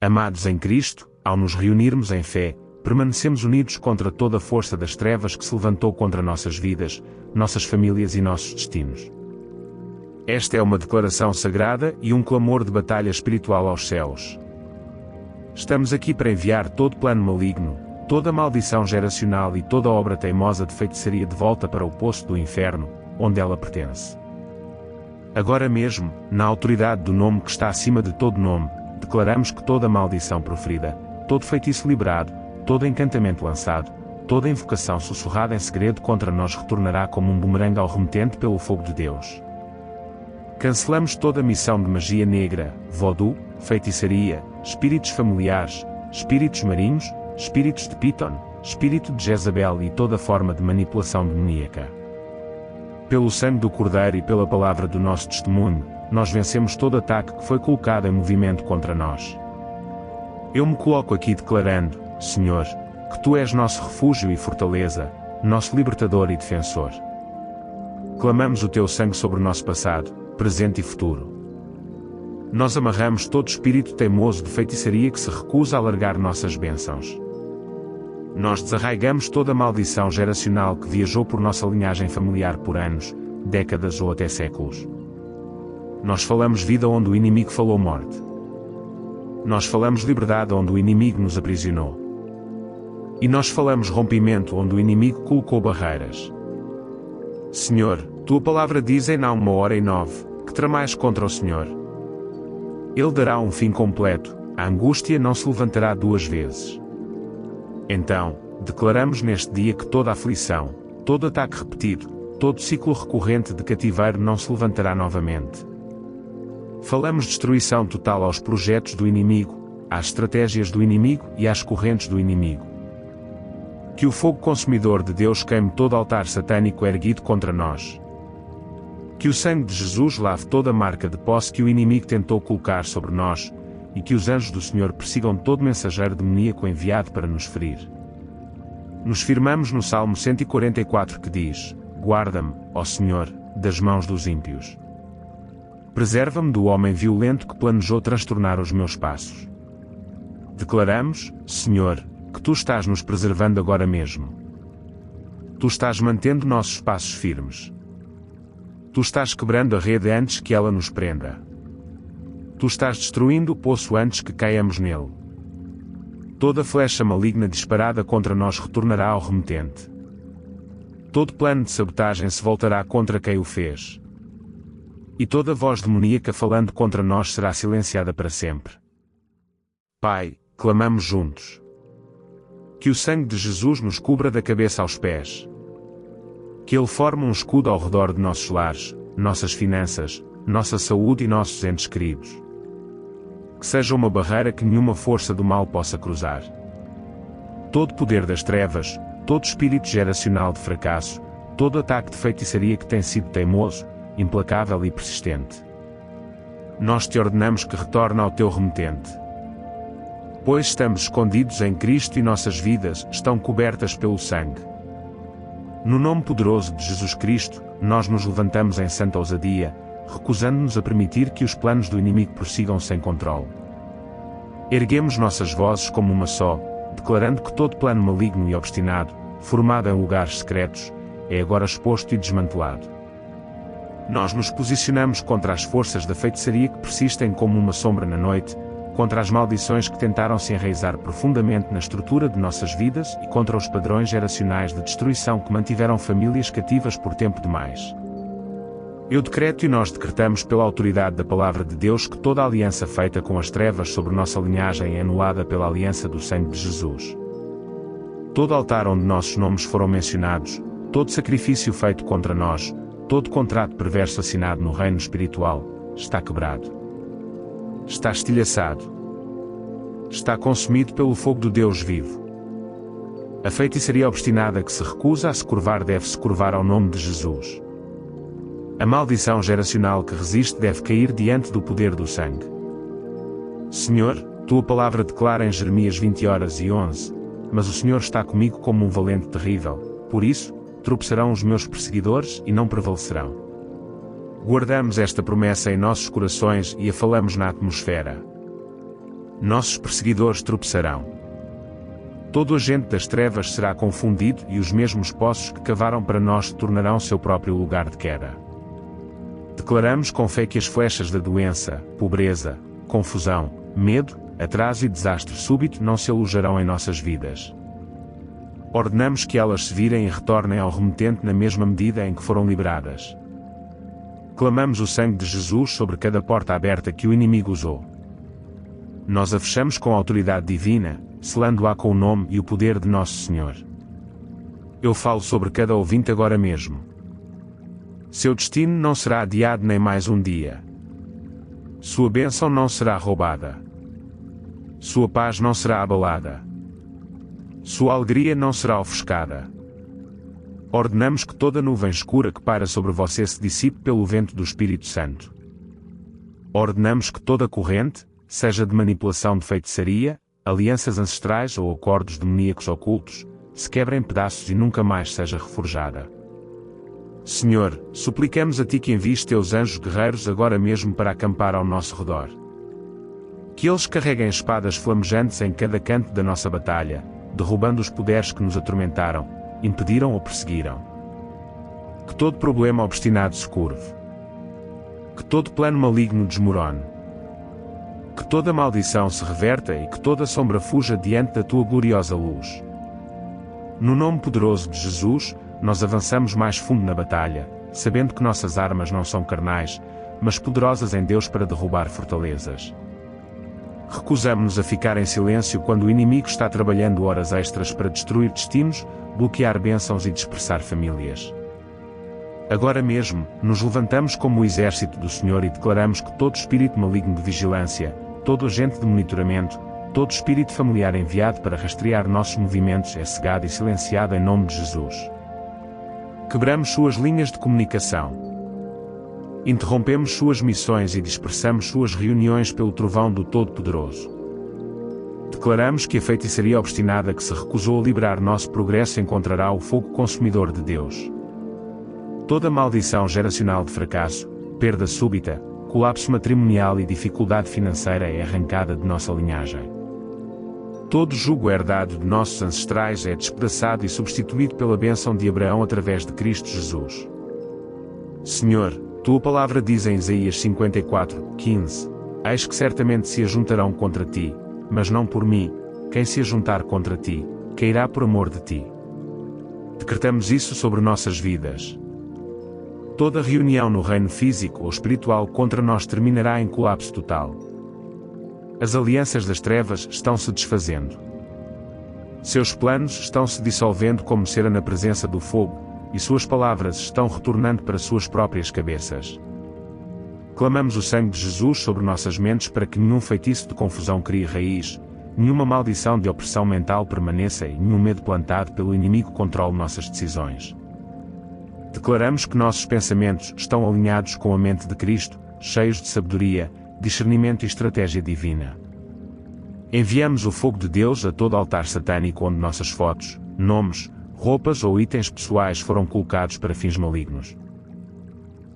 Amados em Cristo, ao nos reunirmos em fé, permanecemos unidos contra toda a força das trevas que se levantou contra nossas vidas, nossas famílias e nossos destinos. Esta é uma declaração sagrada e um clamor de batalha espiritual aos céus. Estamos aqui para enviar todo plano maligno, toda maldição geracional e toda obra teimosa de feitiçaria de volta para o poço do inferno, onde ela pertence. Agora mesmo, na autoridade do nome que está acima de todo nome, declaramos que toda maldição proferida, todo feitiço liberado, todo encantamento lançado, toda invocação sussurrada em segredo contra nós retornará como um bumerangue ao remetente pelo fogo de Deus. Cancelamos toda missão de magia negra, voodoo, feitiçaria, espíritos familiares, espíritos marinhos, espíritos de Piton, espírito de Jezabel e toda forma de manipulação demoníaca. Pelo sangue do Cordeiro e pela palavra do nosso testemunho, nós vencemos todo ataque que foi colocado em movimento contra nós. Eu me coloco aqui declarando, Senhor, que Tu és nosso refúgio e fortaleza, nosso libertador e defensor. Clamamos o Teu sangue sobre o nosso passado, presente e futuro. Nós amarramos todo espírito teimoso de feitiçaria que se recusa a largar nossas bênçãos. Nós desarraigamos toda maldição geracional que viajou por nossa linhagem familiar por anos, décadas ou até séculos. Nós falamos vida onde o inimigo falou morte. Nós falamos liberdade onde o inimigo nos aprisionou. E nós falamos rompimento onde o inimigo colocou barreiras. Senhor, Tua palavra diz em Naum 1:9, que tramais contra o Senhor. Ele dará um fim completo, a angústia não se levantará duas vezes. Então, declaramos neste dia que toda aflição, todo ataque repetido, todo ciclo recorrente de cativeiro não se levantará novamente. Falamos destruição total aos projetos do inimigo, às estratégias do inimigo e às correntes do inimigo. Que o fogo consumidor de Deus queime todo altar satânico erguido contra nós. Que o sangue de Jesus lave toda marca de posse que o inimigo tentou colocar sobre nós, e que os anjos do Senhor persigam todo mensageiro demoníaco enviado para nos ferir. Nos firmamos no Salmo 144 que diz, guarda-me, ó Senhor, das mãos dos ímpios. Preserva-me do homem violento que planejou transtornar os meus passos. Declaramos, Senhor, que Tu estás nos preservando agora mesmo. Tu estás mantendo nossos passos firmes. Tu estás quebrando a rede antes que ela nos prenda. Tu estás destruindo o poço antes que caiamos nele. Toda flecha maligna disparada contra nós retornará ao remetente. Todo plano de sabotagem se voltará contra quem o fez. E toda voz demoníaca falando contra nós será silenciada para sempre. Pai, clamamos juntos. Que o sangue de Jesus nos cubra da cabeça aos pés. Que Ele forme um escudo ao redor de nossos lares, nossas finanças, nossa saúde e nossos entes queridos. Que seja uma barreira que nenhuma força do mal possa cruzar. Todo poder das trevas, todo espírito geracional de fracasso, todo ataque de feitiçaria que tem sido teimoso, implacável e persistente. Nós te ordenamos que retorne ao teu remetente. Pois estamos escondidos em Cristo e nossas vidas estão cobertas pelo sangue. No nome poderoso de Jesus Cristo, nós nos levantamos em santa ousadia, recusando-nos a permitir que os planos do inimigo prossigam sem controle. Erguemos nossas vozes como uma só, declarando que todo plano maligno e obstinado, formado em lugares secretos, é agora exposto e desmantelado. Nós nos posicionamos contra as forças da feitiçaria que persistem como uma sombra na noite, contra as maldições que tentaram se enraizar profundamente na estrutura de nossas vidas e contra os padrões geracionais de destruição que mantiveram famílias cativas por tempo demais. Eu decreto e nós decretamos pela autoridade da palavra de Deus que toda aliança feita com as trevas sobre nossa linhagem é anulada pela aliança do sangue de Jesus. Todo altar onde nossos nomes foram mencionados, todo sacrifício feito contra nós, todo contrato perverso assinado no reino espiritual, está quebrado. Está estilhaçado. Está consumido pelo fogo do Deus vivo. A feitiçaria obstinada que se recusa a se curvar deve se curvar ao nome de Jesus. A maldição geracional que resiste deve cair diante do poder do sangue. Senhor, tua palavra declara em Jeremias 20:11, mas o Senhor está comigo como um valente terrível, por isso, tropeçarão os meus perseguidores e não prevalecerão. Guardamos esta promessa em nossos corações e a falamos na atmosfera. Nossos perseguidores tropeçarão. Todo agente das trevas será confundido e os mesmos poços que cavaram para nós se tornarão seu próprio lugar de queda. Declaramos com fé que as flechas da doença, pobreza, confusão, medo, atraso e desastre súbito não se alojarão em nossas vidas. Ordenamos que elas se virem e retornem ao remetente na mesma medida em que foram liberadas. Clamamos o sangue de Jesus sobre cada porta aberta que o inimigo usou. Nós a fechamos com a autoridade divina, selando-a com o nome e o poder de Nosso Senhor. Eu falo sobre cada ouvinte agora mesmo. Seu destino não será adiado nem mais um dia. Sua bênção não será roubada. Sua paz não será abalada. Sua alegria não será ofuscada. Ordenamos que toda nuvem escura que paira sobre você se dissipe pelo vento do Espírito Santo. Ordenamos que toda corrente, seja de manipulação de feitiçaria, alianças ancestrais ou acordos demoníacos ocultos, se quebre em pedaços e nunca mais seja reforjada. Senhor, suplicamos a Ti que envies Teus anjos guerreiros agora mesmo para acampar ao nosso redor. Que eles carreguem espadas flamejantes em cada canto da nossa batalha, derrubando os poderes que nos atormentaram, impediram ou perseguiram. Que todo problema obstinado se curve. Que todo plano maligno desmorone. Que toda maldição se reverta e que toda sombra fuja diante da Tua gloriosa luz. No nome poderoso de Jesus, nós avançamos mais fundo na batalha, sabendo que nossas armas não são carnais, mas poderosas em Deus para derrubar fortalezas. Recusamo-nos a ficar em silêncio quando o inimigo está trabalhando horas extras para destruir destinos, bloquear bênçãos e dispersar famílias. Agora mesmo, nos levantamos como o exército do Senhor e declaramos que todo espírito maligno de vigilância, todo agente de monitoramento, todo espírito familiar enviado para rastrear nossos movimentos é cegado e silenciado em nome de Jesus. Quebramos suas linhas de comunicação. Interrompemos suas missões e dispersamos suas reuniões pelo trovão do Todo-Poderoso. Declaramos que a feitiçaria obstinada que se recusou a liberar nosso progresso encontrará o fogo consumidor de Deus. Toda maldição geracional de fracasso, perda súbita, colapso matrimonial e dificuldade financeira é arrancada de nossa linhagem. Todo jugo herdado de nossos ancestrais é despedaçado e substituído pela bênção de Abraão através de Cristo Jesus. Senhor, Tua palavra diz em Isaías 54:15: Eis que certamente se ajuntarão contra Ti, mas não por mim, quem se ajuntar contra Ti, cairá por amor de Ti. Decretamos isso sobre nossas vidas. Toda reunião no reino físico ou espiritual contra nós terminará em colapso total. As alianças das trevas estão se desfazendo. Seus planos estão se dissolvendo como cera na presença do fogo, e suas palavras estão retornando para suas próprias cabeças. Clamamos o sangue de Jesus sobre nossas mentes para que nenhum feitiço de confusão crie raiz, nenhuma maldição de opressão mental permaneça e nenhum medo plantado pelo inimigo controle nossas decisões. Declaramos que nossos pensamentos estão alinhados com a mente de Cristo, cheios de sabedoria, discernimento e estratégia divina. Enviamos o fogo de Deus a todo altar satânico onde nossas fotos, nomes, roupas ou itens pessoais foram colocados para fins malignos.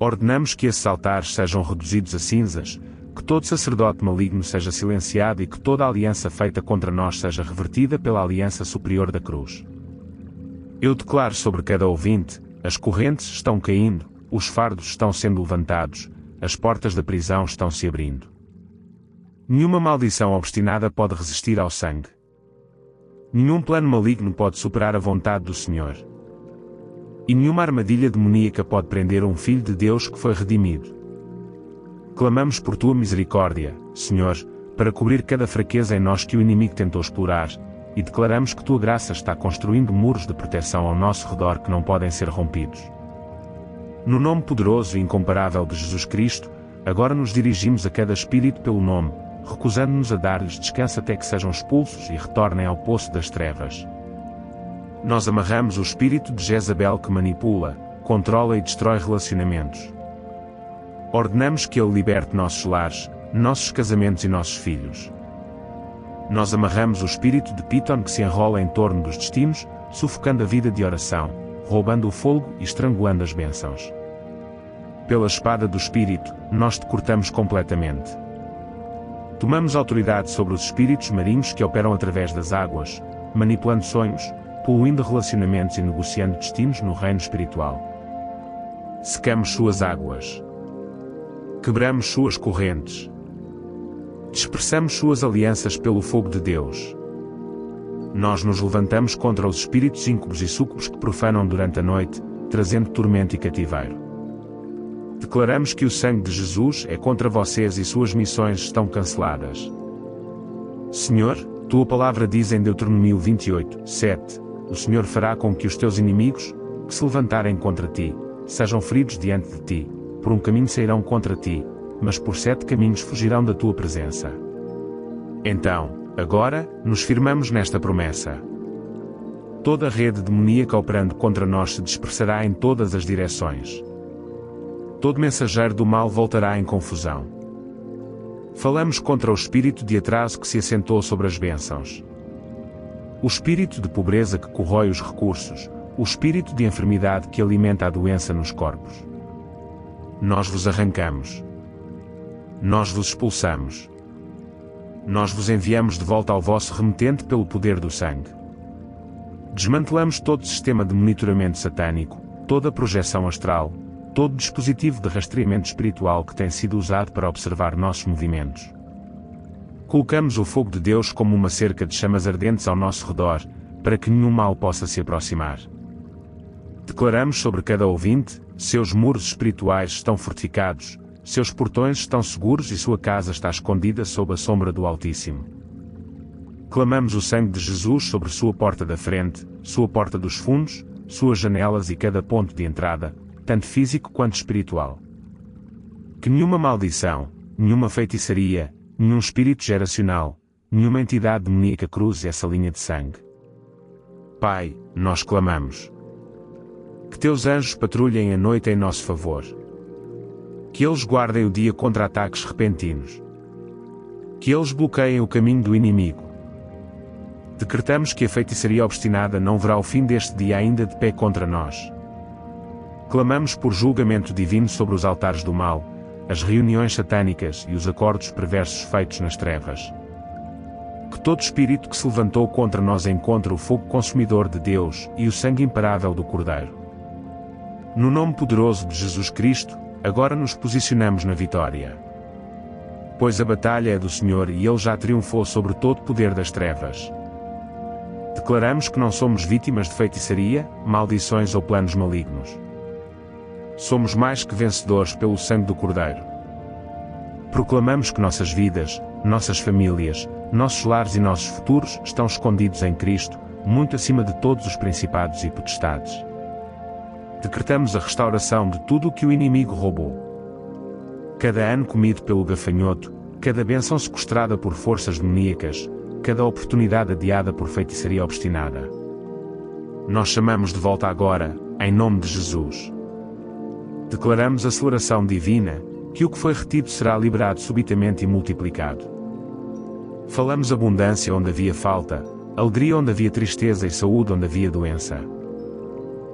Ordenamos que esses altares sejam reduzidos a cinzas, que todo sacerdote maligno seja silenciado e que toda aliança feita contra nós seja revertida pela aliança superior da cruz. Eu declaro sobre cada ouvinte: as correntes estão caindo, os fardos estão sendo levantados, as portas da prisão estão se abrindo. Nenhuma maldição obstinada pode resistir ao sangue. Nenhum plano maligno pode superar a vontade do Senhor. E nenhuma armadilha demoníaca pode prender um filho de Deus que foi redimido. Clamamos por Tua misericórdia, Senhor, para cobrir cada fraqueza em nós que o inimigo tentou explorar, e declaramos que Tua graça está construindo muros de proteção ao nosso redor que não podem ser rompidos. No nome poderoso e incomparável de Jesus Cristo, agora nos dirigimos a cada espírito pelo nome, recusando-nos a dar-lhes descanso até que sejam expulsos e retornem ao poço das trevas. Nós amarramos o espírito de Jezabel que manipula, controla e destrói relacionamentos. Ordenamos que ele liberte nossos lares, nossos casamentos e nossos filhos. Nós amarramos o espírito de Piton que se enrola em torno dos destinos, sufocando a vida de oração, roubando o fogo e estrangulando as bênçãos. Pela espada do Espírito, nós te cortamos completamente. Tomamos autoridade sobre os espíritos marinhos que operam através das águas, manipulando sonhos, poluindo relacionamentos e negociando destinos no reino espiritual. Secamos suas águas. Quebramos suas correntes. Dispersamos suas alianças pelo fogo de Deus. Nós nos levantamos contra os espíritos íncubos e súcubos que profanam durante a noite, trazendo tormento e cativeiro. Declaramos que o sangue de Jesus é contra vocês e suas missões estão canceladas. Senhor, tua palavra diz em Deuteronômio 28, 7, o Senhor fará com que os teus inimigos, que se levantarem contra ti, sejam feridos diante de ti, por um caminho sairão contra ti, mas por 7 caminhos fugirão da tua presença. Então, agora, nos firmamos nesta promessa. Toda a rede demoníaca operando contra nós se dispersará em todas as direções. Todo mensageiro do mal voltará em confusão. Falamos contra o espírito de atraso que se assentou sobre as bênçãos. O espírito de pobreza que corrói os recursos, o espírito de enfermidade que alimenta a doença nos corpos. Nós vos arrancamos. Nós vos expulsamos. Nós vos enviamos de volta ao vosso remetente pelo poder do sangue. Desmantelamos todo o sistema de monitoramento satânico, toda a projeção astral, todo dispositivo de rastreamento espiritual que tem sido usado para observar nossos movimentos. Colocamos o fogo de Deus como uma cerca de chamas ardentes ao nosso redor, para que nenhum mal possa se aproximar. Declaramos sobre cada ouvinte, seus muros espirituais estão fortificados, seus portões estão seguros e sua casa está escondida sob a sombra do Altíssimo. Clamamos o sangue de Jesus sobre sua porta da frente, sua porta dos fundos, suas janelas e cada ponto de entrada, tanto físico quanto espiritual. Que nenhuma maldição, nenhuma feitiçaria, nenhum espírito geracional, nenhuma entidade demoníaca cruze essa linha de sangue. Pai, nós clamamos. Que teus anjos patrulhem a noite em nosso favor. Que eles guardem o dia contra ataques repentinos. Que eles bloqueiem o caminho do inimigo. Decretamos que a feitiçaria obstinada não verá o fim deste dia ainda de pé contra nós. Clamamos por julgamento divino sobre os altares do mal, as reuniões satânicas e os acordos perversos feitos nas trevas. Que todo espírito que se levantou contra nós encontre o fogo consumidor de Deus e o sangue imparável do Cordeiro. No nome poderoso de Jesus Cristo, agora nos posicionamos na vitória. Pois a batalha é do Senhor e Ele já triunfou sobre todo o poder das trevas. Declaramos que não somos vítimas de feitiçaria, maldições ou planos malignos. Somos mais que vencedores pelo sangue do Cordeiro. Proclamamos que nossas vidas, nossas famílias, nossos lares e nossos futuros estão escondidos em Cristo, muito acima de todos os principados e potestades. Decretamos a restauração de tudo o que o inimigo roubou. Cada ano comido pelo gafanhoto, cada bênção sequestrada por forças demoníacas, cada oportunidade adiada por feitiçaria obstinada. Nós chamamos de volta agora, em nome de Jesus. Declaramos aceleração divina, que o que foi retido será liberado subitamente e multiplicado. Falamos abundância onde havia falta, alegria onde havia tristeza e saúde onde havia doença.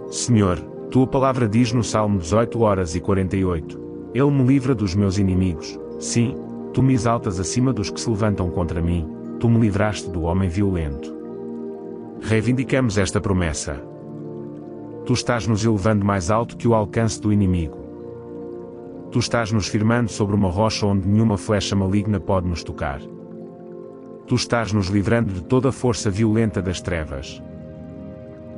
Senhor, tua palavra diz no Salmo 18:48, Ele me livra dos meus inimigos, sim, tu me exaltas acima dos que se levantam contra mim, tu me livraste do homem violento. Reivindicamos esta promessa. Tu estás nos elevando mais alto que o alcance do inimigo. Tu estás nos firmando sobre uma rocha onde nenhuma flecha maligna pode nos tocar. Tu estás nos livrando de toda a força violenta das trevas.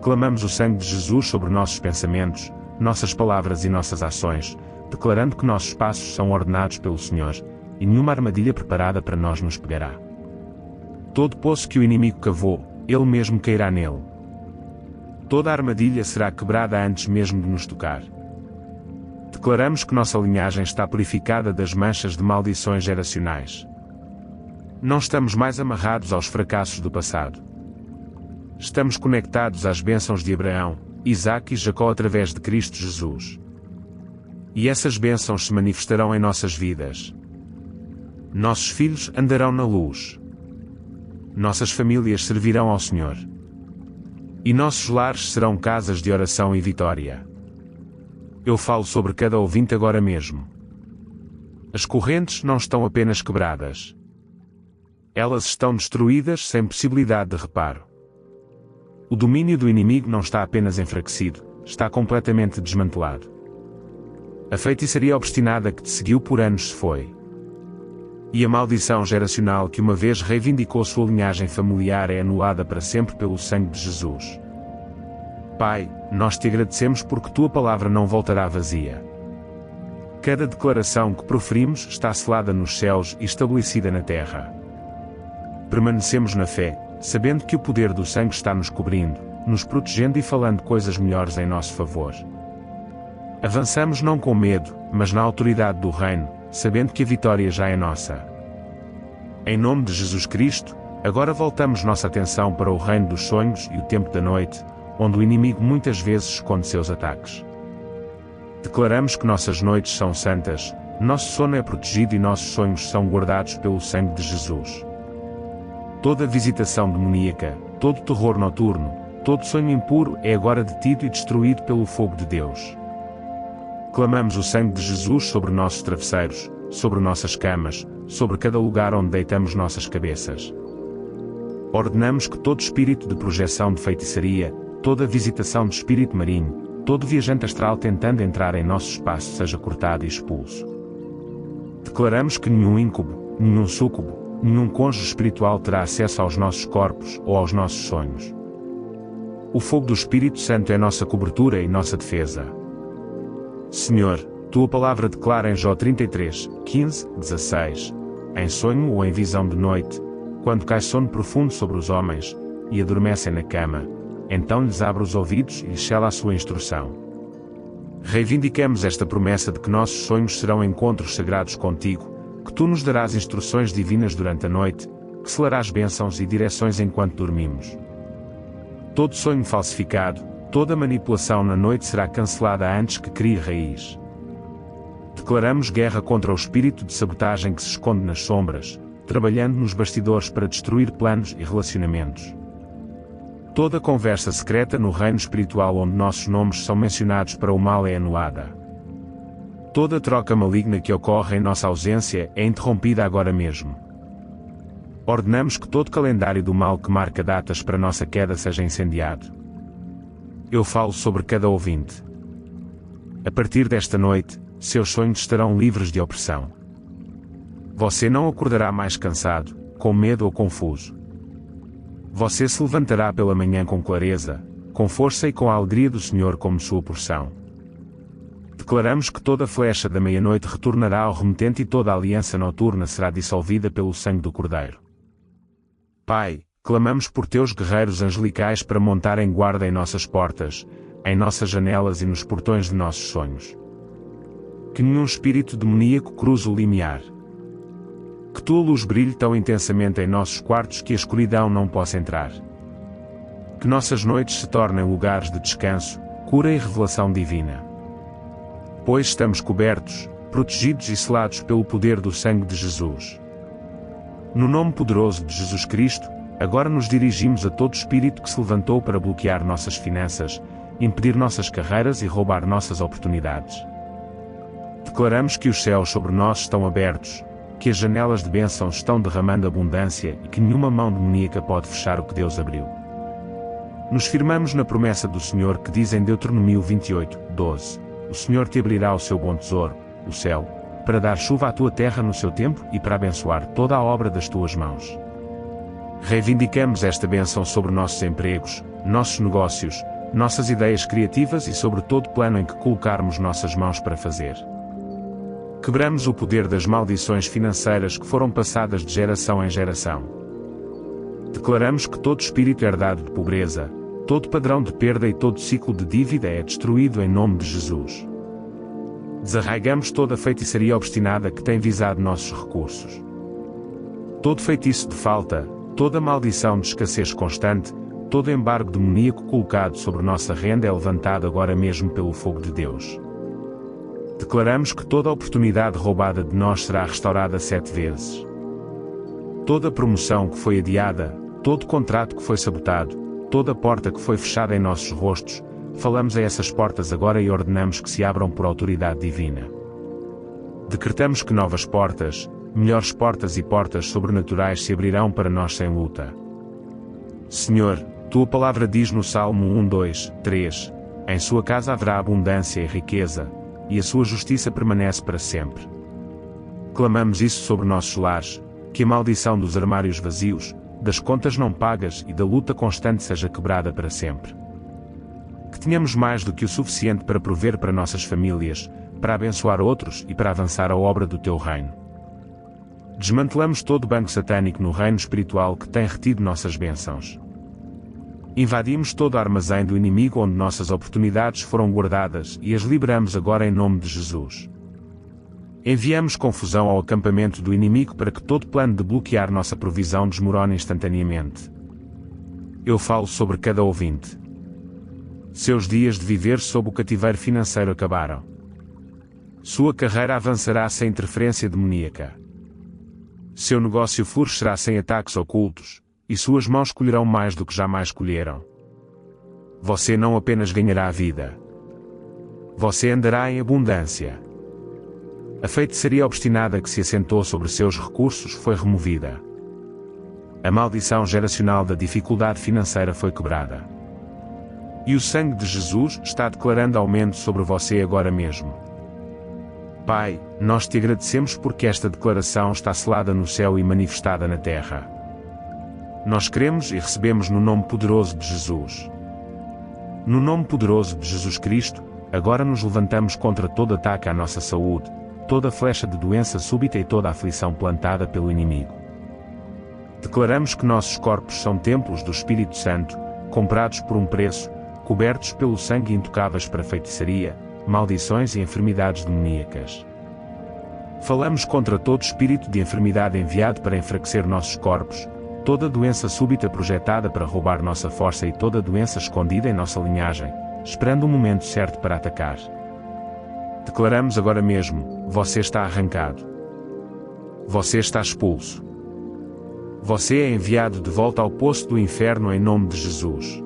Clamamos o sangue de Jesus sobre nossos pensamentos, nossas palavras e nossas ações, declarando que nossos passos são ordenados pelo Senhor, e nenhuma armadilha preparada para nós nos pegará. Todo poço que o inimigo cavou, ele mesmo cairá nele. Toda a armadilha será quebrada antes mesmo de nos tocar. Declaramos que nossa linhagem está purificada das manchas de maldições geracionais. Não estamos mais amarrados aos fracassos do passado. Estamos conectados às bênçãos de Abraão, Isaque e Jacó através de Cristo Jesus. E essas bênçãos se manifestarão em nossas vidas. Nossos filhos andarão na luz. Nossas famílias servirão ao Senhor. E nossos lares serão casas de oração e vitória. Eu falo sobre cada ouvinte agora mesmo. As correntes não estão apenas quebradas. Elas estão destruídas sem possibilidade de reparo. O domínio do inimigo não está apenas enfraquecido, está completamente desmantelado. A feitiçaria obstinada que te seguiu por anos se foi. E a maldição geracional que uma vez reivindicou sua linhagem familiar é anulada para sempre pelo sangue de Jesus. Pai, nós te agradecemos porque tua palavra não voltará vazia. Cada declaração que proferimos está selada nos céus e estabelecida na terra. Permanecemos na fé, sabendo que o poder do sangue está nos cobrindo, nos protegendo e falando coisas melhores em nosso favor. Avançamos não com medo, mas na autoridade do reino, sabendo que a vitória já é nossa. Em nome de Jesus Cristo, agora voltamos nossa atenção para o reino dos sonhos e o tempo da noite, onde o inimigo muitas vezes esconde seus ataques. Declaramos que nossas noites são santas, nosso sono é protegido e nossos sonhos são guardados pelo sangue de Jesus. Toda visitação demoníaca, todo terror noturno, todo sonho impuro é agora detido e destruído pelo fogo de Deus. Clamamos o sangue de Jesus sobre nossos travesseiros, sobre nossas camas, sobre cada lugar onde deitamos nossas cabeças. Ordenamos que todo espírito de projeção de feitiçaria, toda visitação de espírito marinho, todo viajante astral tentando entrar em nosso espaço seja cortado e expulso. Declaramos que nenhum íncube, nenhum súcubo, nenhum cônjuge espiritual terá acesso aos nossos corpos ou aos nossos sonhos. O fogo do Espírito Santo é nossa cobertura e nossa defesa. Senhor, tua palavra declara em Jó 33, 15, 16, em sonho ou em visão de noite, quando cai sono profundo sobre os homens, e adormecem na cama, então lhes abre os ouvidos e lhes sela a sua instrução. Reivindicamos esta promessa de que nossos sonhos serão encontros sagrados contigo, que tu nos darás instruções divinas durante a noite, que selarás bênçãos e direções enquanto dormimos. Todo sonho falsificado, toda manipulação na noite será cancelada antes que crie raiz. Declaramos guerra contra o espírito de sabotagem que se esconde nas sombras, trabalhando nos bastidores para destruir planos e relacionamentos. Toda conversa secreta no reino espiritual onde nossos nomes são mencionados para o mal é anulada. Toda troca maligna que ocorre em nossa ausência é interrompida agora mesmo. Ordenamos que todo calendário do mal que marca datas para nossa queda seja incendiado. Eu falo sobre cada ouvinte. A partir desta noite, seus sonhos estarão livres de opressão. Você não acordará mais cansado, com medo ou confuso. Você se levantará pela manhã com clareza, com força e com a alegria do Senhor como sua porção. Declaramos que toda flecha da meia-noite retornará ao remetente e toda a aliança noturna será dissolvida pelo sangue do Cordeiro. Pai, clamamos por teus guerreiros angelicais para montarem guarda em nossas portas, em nossas janelas e nos portões de nossos sonhos. Que nenhum espírito demoníaco cruze o limiar. Que tua luz brilhe tão intensamente em nossos quartos que a escuridão não possa entrar. Que nossas noites se tornem lugares de descanso, cura e revelação divina. Pois estamos cobertos, protegidos e selados pelo poder do sangue de Jesus. No nome poderoso de Jesus Cristo, agora nos dirigimos a todo espírito que se levantou para bloquear nossas finanças, impedir nossas carreiras e roubar nossas oportunidades. Declaramos que os céus sobre nós estão abertos, que as janelas de bênçãos estão derramando abundância e que nenhuma mão demoníaca pode fechar o que Deus abriu. Nos firmamos na promessa do Senhor que diz em Deuteronômio 28, 12, o Senhor te abrirá o seu bom tesouro, o céu, para dar chuva à tua terra no seu tempo e para abençoar toda a obra das tuas mãos. Reivindicamos esta bênção sobre nossos empregos, nossos negócios, nossas ideias criativas e sobre todo plano em que colocarmos nossas mãos para fazer. Quebramos o poder das maldições financeiras que foram passadas de geração em geração. Declaramos que todo espírito herdado de pobreza, todo padrão de perda e todo ciclo de dívida é destruído em nome de Jesus. Desarraigamos toda a feitiçaria obstinada que tem visado nossos recursos. Todo feitiço de falta, toda maldição de escassez constante, todo embargo demoníaco colocado sobre nossa renda é levantado agora mesmo pelo fogo de Deus. Declaramos que toda oportunidade roubada de nós será restaurada 7 vezes. Toda promoção que foi adiada, todo contrato que foi sabotado, toda porta que foi fechada em nossos rostos, falamos a essas portas agora e ordenamos que se abram por autoridade divina. Decretamos que novas portas, melhores portas e portas sobrenaturais se abrirão para nós sem luta. Senhor, tua palavra diz no Salmo 1, 2, 3, em sua casa haverá abundância e riqueza, e a sua justiça permanece para sempre. Clamamos isso sobre nossos lares, que a maldição dos armários vazios, das contas não pagas e da luta constante seja quebrada para sempre. Que tenhamos mais do que o suficiente para prover para nossas famílias, para abençoar outros e para avançar a obra do teu reino. Desmantelamos todo o banco satânico no reino espiritual que tem retido nossas bênçãos. Invadimos todo o armazém do inimigo onde nossas oportunidades foram guardadas e as liberamos agora em nome de Jesus. Enviamos confusão ao acampamento do inimigo para que todo plano de bloquear nossa provisão desmorone instantaneamente. Eu falo sobre cada ouvinte. Seus dias de viver sob o cativeiro financeiro acabaram. Sua carreira avançará sem interferência demoníaca. Seu negócio florescerá sem ataques ocultos, e suas mãos colherão mais do que jamais colheram. Você não apenas ganhará a vida. Você andará em abundância. A feitiçaria obstinada que se assentou sobre seus recursos foi removida. A maldição geracional da dificuldade financeira foi quebrada. E o sangue de Jesus está declarando aumento sobre você agora mesmo. Pai, nós te agradecemos porque esta declaração está selada no céu e manifestada na terra. Nós cremos e recebemos no nome poderoso de Jesus. No nome poderoso de Jesus Cristo, agora nos levantamos contra todo ataque à nossa saúde, toda flecha de doença súbita e toda aflição plantada pelo inimigo. Declaramos que nossos corpos são templos do Espírito Santo, comprados por um preço, cobertos pelo sangue e intocáveis para feitiçaria, maldições e enfermidades demoníacas. Falamos contra todo espírito de enfermidade enviado para enfraquecer nossos corpos, toda doença súbita projetada para roubar nossa força e toda doença escondida em nossa linhagem, esperando o momento certo para atacar. Declaramos agora mesmo, você está arrancado. Você está expulso. Você é enviado de volta ao poço do inferno em nome de Jesus.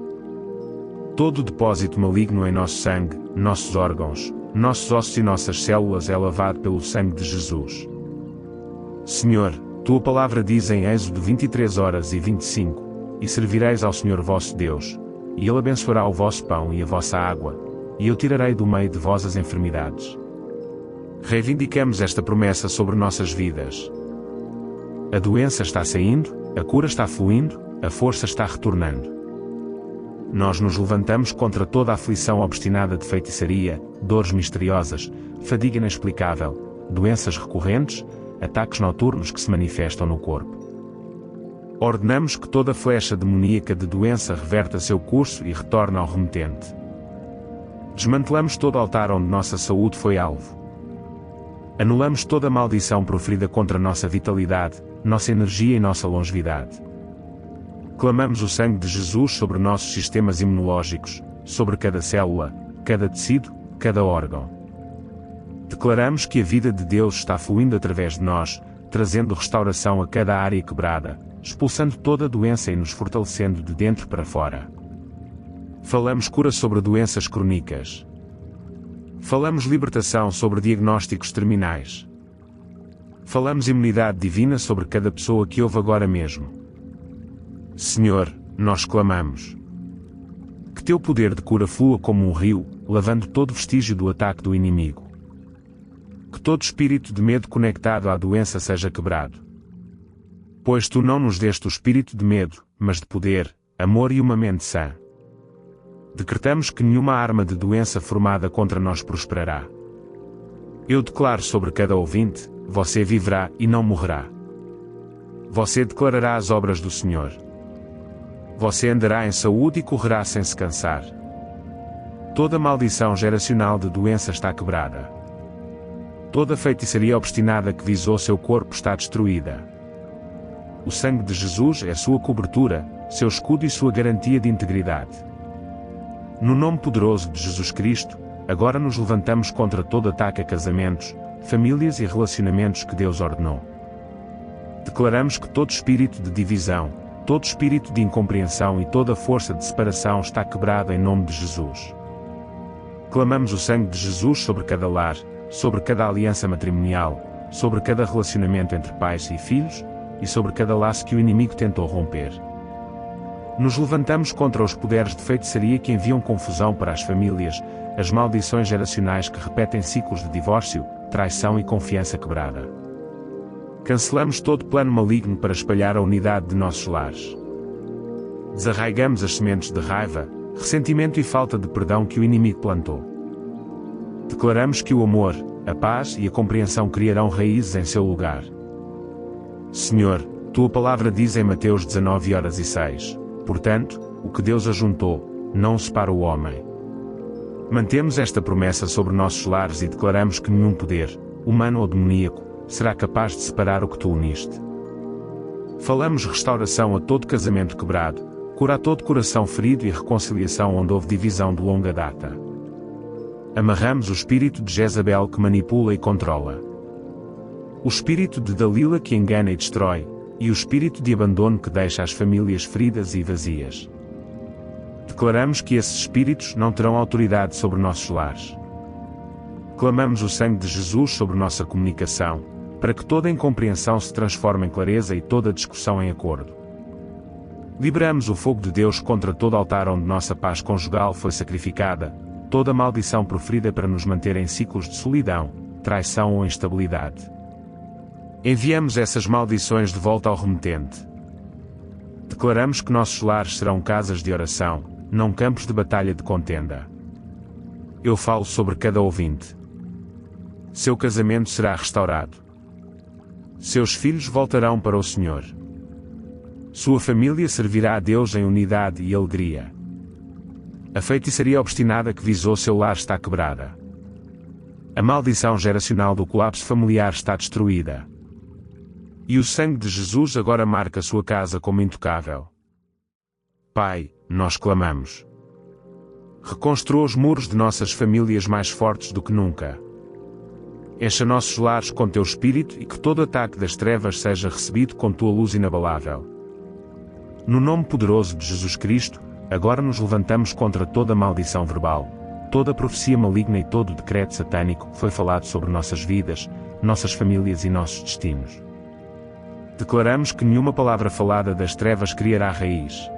Todo depósito maligno em nosso sangue, nossos órgãos, nossos ossos e nossas células é lavado pelo sangue de Jesus. Senhor, tua palavra diz em Êxodo 23h25, e servireis ao Senhor vosso Deus, e Ele abençoará o vosso pão e a vossa água, e eu tirarei do meio de vós as enfermidades. Reivindicamos esta promessa sobre nossas vidas. A doença está saindo, a cura está fluindo, a força está retornando. Nós nos levantamos contra toda a aflição obstinada de feitiçaria, dores misteriosas, fadiga inexplicável, doenças recorrentes, ataques noturnos que se manifestam no corpo. Ordenamos que toda flecha demoníaca de doença reverta seu curso e retorne ao remetente. Desmantelamos todo altar onde nossa saúde foi alvo. Anulamos toda maldição proferida contra nossa vitalidade, nossa energia e nossa longevidade. Clamamos o sangue de Jesus sobre nossos sistemas imunológicos, sobre cada célula, cada tecido, cada órgão. Declaramos que a vida de Deus está fluindo através de nós, trazendo restauração a cada área quebrada, expulsando toda a doença e nos fortalecendo de dentro para fora. Falamos cura sobre doenças crônicas. Falamos libertação sobre diagnósticos terminais. Falamos imunidade divina sobre cada pessoa que ouve agora mesmo. Senhor, nós clamamos. Que teu poder de cura flua como um rio, lavando todo vestígio do ataque do inimigo. Que todo espírito de medo conectado à doença seja quebrado. Pois tu não nos deste o espírito de medo, mas de poder, amor e uma mente sã. Decretamos que nenhuma arma de doença formada contra nós prosperará. Eu declaro sobre cada ouvinte, você viverá e não morrerá. Você declarará as obras do Senhor. Você andará em saúde e correrá sem se cansar. Toda maldição geracional de doença está quebrada. Toda feitiçaria obstinada que visou seu corpo está destruída. O sangue de Jesus é sua cobertura, seu escudo e sua garantia de integridade. No nome poderoso de Jesus Cristo, agora nos levantamos contra todo ataque a casamentos, famílias e relacionamentos que Deus ordenou. Declaramos que todo espírito de divisão, todo espírito de incompreensão e toda força de separação está quebrada em nome de Jesus. Clamamos o sangue de Jesus sobre cada lar, sobre cada aliança matrimonial, sobre cada relacionamento entre pais e filhos, e sobre cada laço que o inimigo tentou romper. Nos levantamos contra os poderes de feitiçaria que enviam confusão para as famílias, as maldições geracionais que repetem ciclos de divórcio, traição e confiança quebrada. Cancelamos todo plano maligno para espalhar a unidade de nossos lares. Desarraigamos as sementes de raiva, ressentimento e falta de perdão que o inimigo plantou. Declaramos que o amor, a paz e a compreensão criarão raízes em seu lugar. Senhor, tua palavra diz em Mateus 19:06, portanto, o que Deus ajuntou, não o separa o homem. Mantemos esta promessa sobre nossos lares e declaramos que nenhum poder, humano ou demoníaco, será capaz de separar o que tu uniste. Falamos restauração a todo casamento quebrado, cura a todo coração ferido e reconciliação onde houve divisão de longa data. Amarramos o espírito de Jezabel que manipula e controla, o espírito de Dalila que engana e destrói, e o espírito de abandono que deixa as famílias feridas e vazias. Declaramos que esses espíritos não terão autoridade sobre nossos lares. Clamamos o sangue de Jesus sobre nossa comunicação, para que toda incompreensão se transforme em clareza e toda discussão em acordo. Liberamos o fogo de Deus contra todo altar onde nossa paz conjugal foi sacrificada, toda maldição proferida para nos manter em ciclos de solidão, traição ou instabilidade. Enviamos essas maldições de volta ao remetente. Declaramos que nossos lares serão casas de oração, não campos de batalha de contenda. Eu falo sobre cada ouvinte. Seu casamento será restaurado. Seus filhos voltarão para o Senhor. Sua família servirá a Deus em unidade e alegria. A feitiçaria obstinada que visou seu lar está quebrada. A maldição geracional do colapso familiar está destruída. E o sangue de Jesus agora marca sua casa como intocável. Pai, nós clamamos. Reconstrua os muros de nossas famílias mais fortes do que nunca. Encha nossos lares com teu espírito e que todo ataque das trevas seja recebido com tua luz inabalável. No nome poderoso de Jesus Cristo, agora nos levantamos contra toda maldição verbal, toda profecia maligna e todo decreto satânico que foi falado sobre nossas vidas, nossas famílias e nossos destinos. Declaramos que nenhuma palavra falada das trevas criará raiz.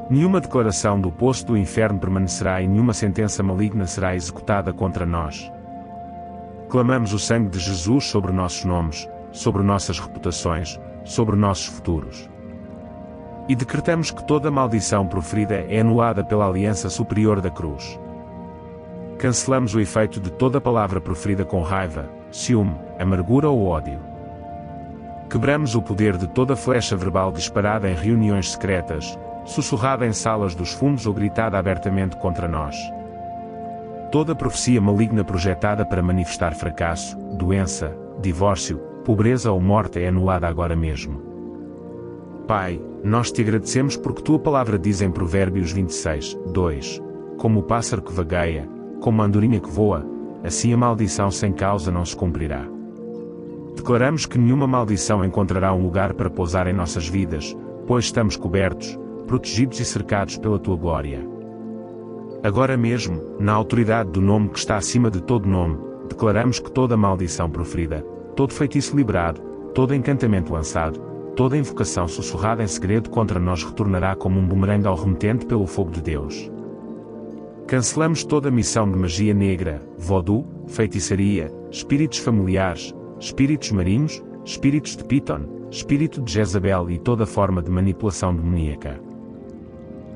Nenhuma declaração do poço do inferno permanecerá e nenhuma sentença maligna será executada contra nós. Clamamos o sangue de Jesus sobre nossos nomes, sobre nossas reputações, sobre nossos futuros. E decretamos que toda maldição proferida é anulada pela aliança superior da cruz. Cancelamos o efeito de toda palavra proferida com raiva, ciúme, amargura ou ódio. Quebramos o poder de toda flecha verbal disparada em reuniões secretas, sussurrada em salas dos fundos ou gritada abertamente contra nós. Toda profecia maligna projetada para manifestar fracasso, doença, divórcio, pobreza ou morte é anulada agora mesmo. Pai, nós te agradecemos porque tua palavra diz em Provérbios 26:2, como o pássaro que vagueia, como a andorinha que voa, assim a maldição sem causa não se cumprirá. Declaramos que nenhuma maldição encontrará um lugar para pousar em nossas vidas, pois estamos cobertos, protegidos e cercados pela tua glória. Agora mesmo, na autoridade do nome que está acima de todo nome, declaramos que toda maldição proferida, todo feitiço liberado, todo encantamento lançado, toda invocação sussurrada em segredo contra nós retornará como um bumerangue ao remetente pelo fogo de Deus. Cancelamos toda missão de magia negra, voodoo, feitiçaria, espíritos familiares, espíritos marinhos, espíritos de Piton, espírito de Jezabel e toda forma de manipulação demoníaca.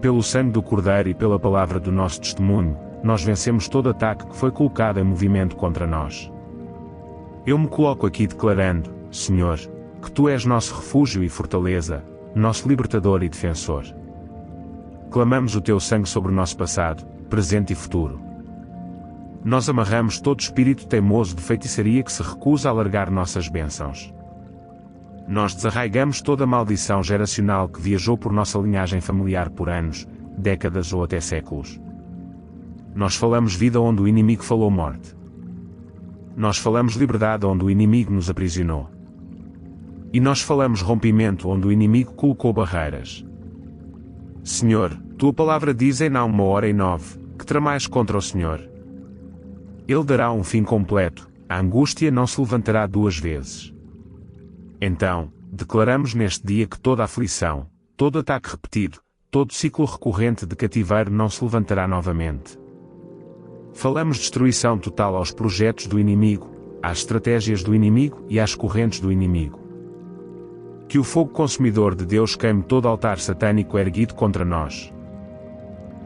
Pelo sangue do Cordeiro e pela palavra do nosso testemunho, nós vencemos todo ataque que foi colocado em movimento contra nós. Eu me coloco aqui declarando, Senhor, que Tu és nosso refúgio e fortaleza, nosso libertador e defensor. Clamamos o Teu sangue sobre o nosso passado, presente e futuro. Nós amarramos todo espírito teimoso de feitiçaria que se recusa a alargar nossas bênçãos. Nós desarraigamos toda maldição geracional que viajou por nossa linhagem familiar por anos, décadas ou até séculos. Nós falamos vida onde o inimigo falou morte. Nós falamos liberdade onde o inimigo nos aprisionou. E nós falamos rompimento onde o inimigo colocou barreiras. Senhor, Tua palavra diz em Naum 1:9, que tramais contra o Senhor. Ele dará um fim completo, A angústia não se levantará duas vezes. Então, declaramos neste dia que toda aflição, todo ataque repetido, todo ciclo recorrente de cativeiro não se levantará novamente. Falamos destruição total aos projetos do inimigo, às estratégias do inimigo e às correntes do inimigo. Que o fogo consumidor de Deus queime todo altar satânico erguido contra nós.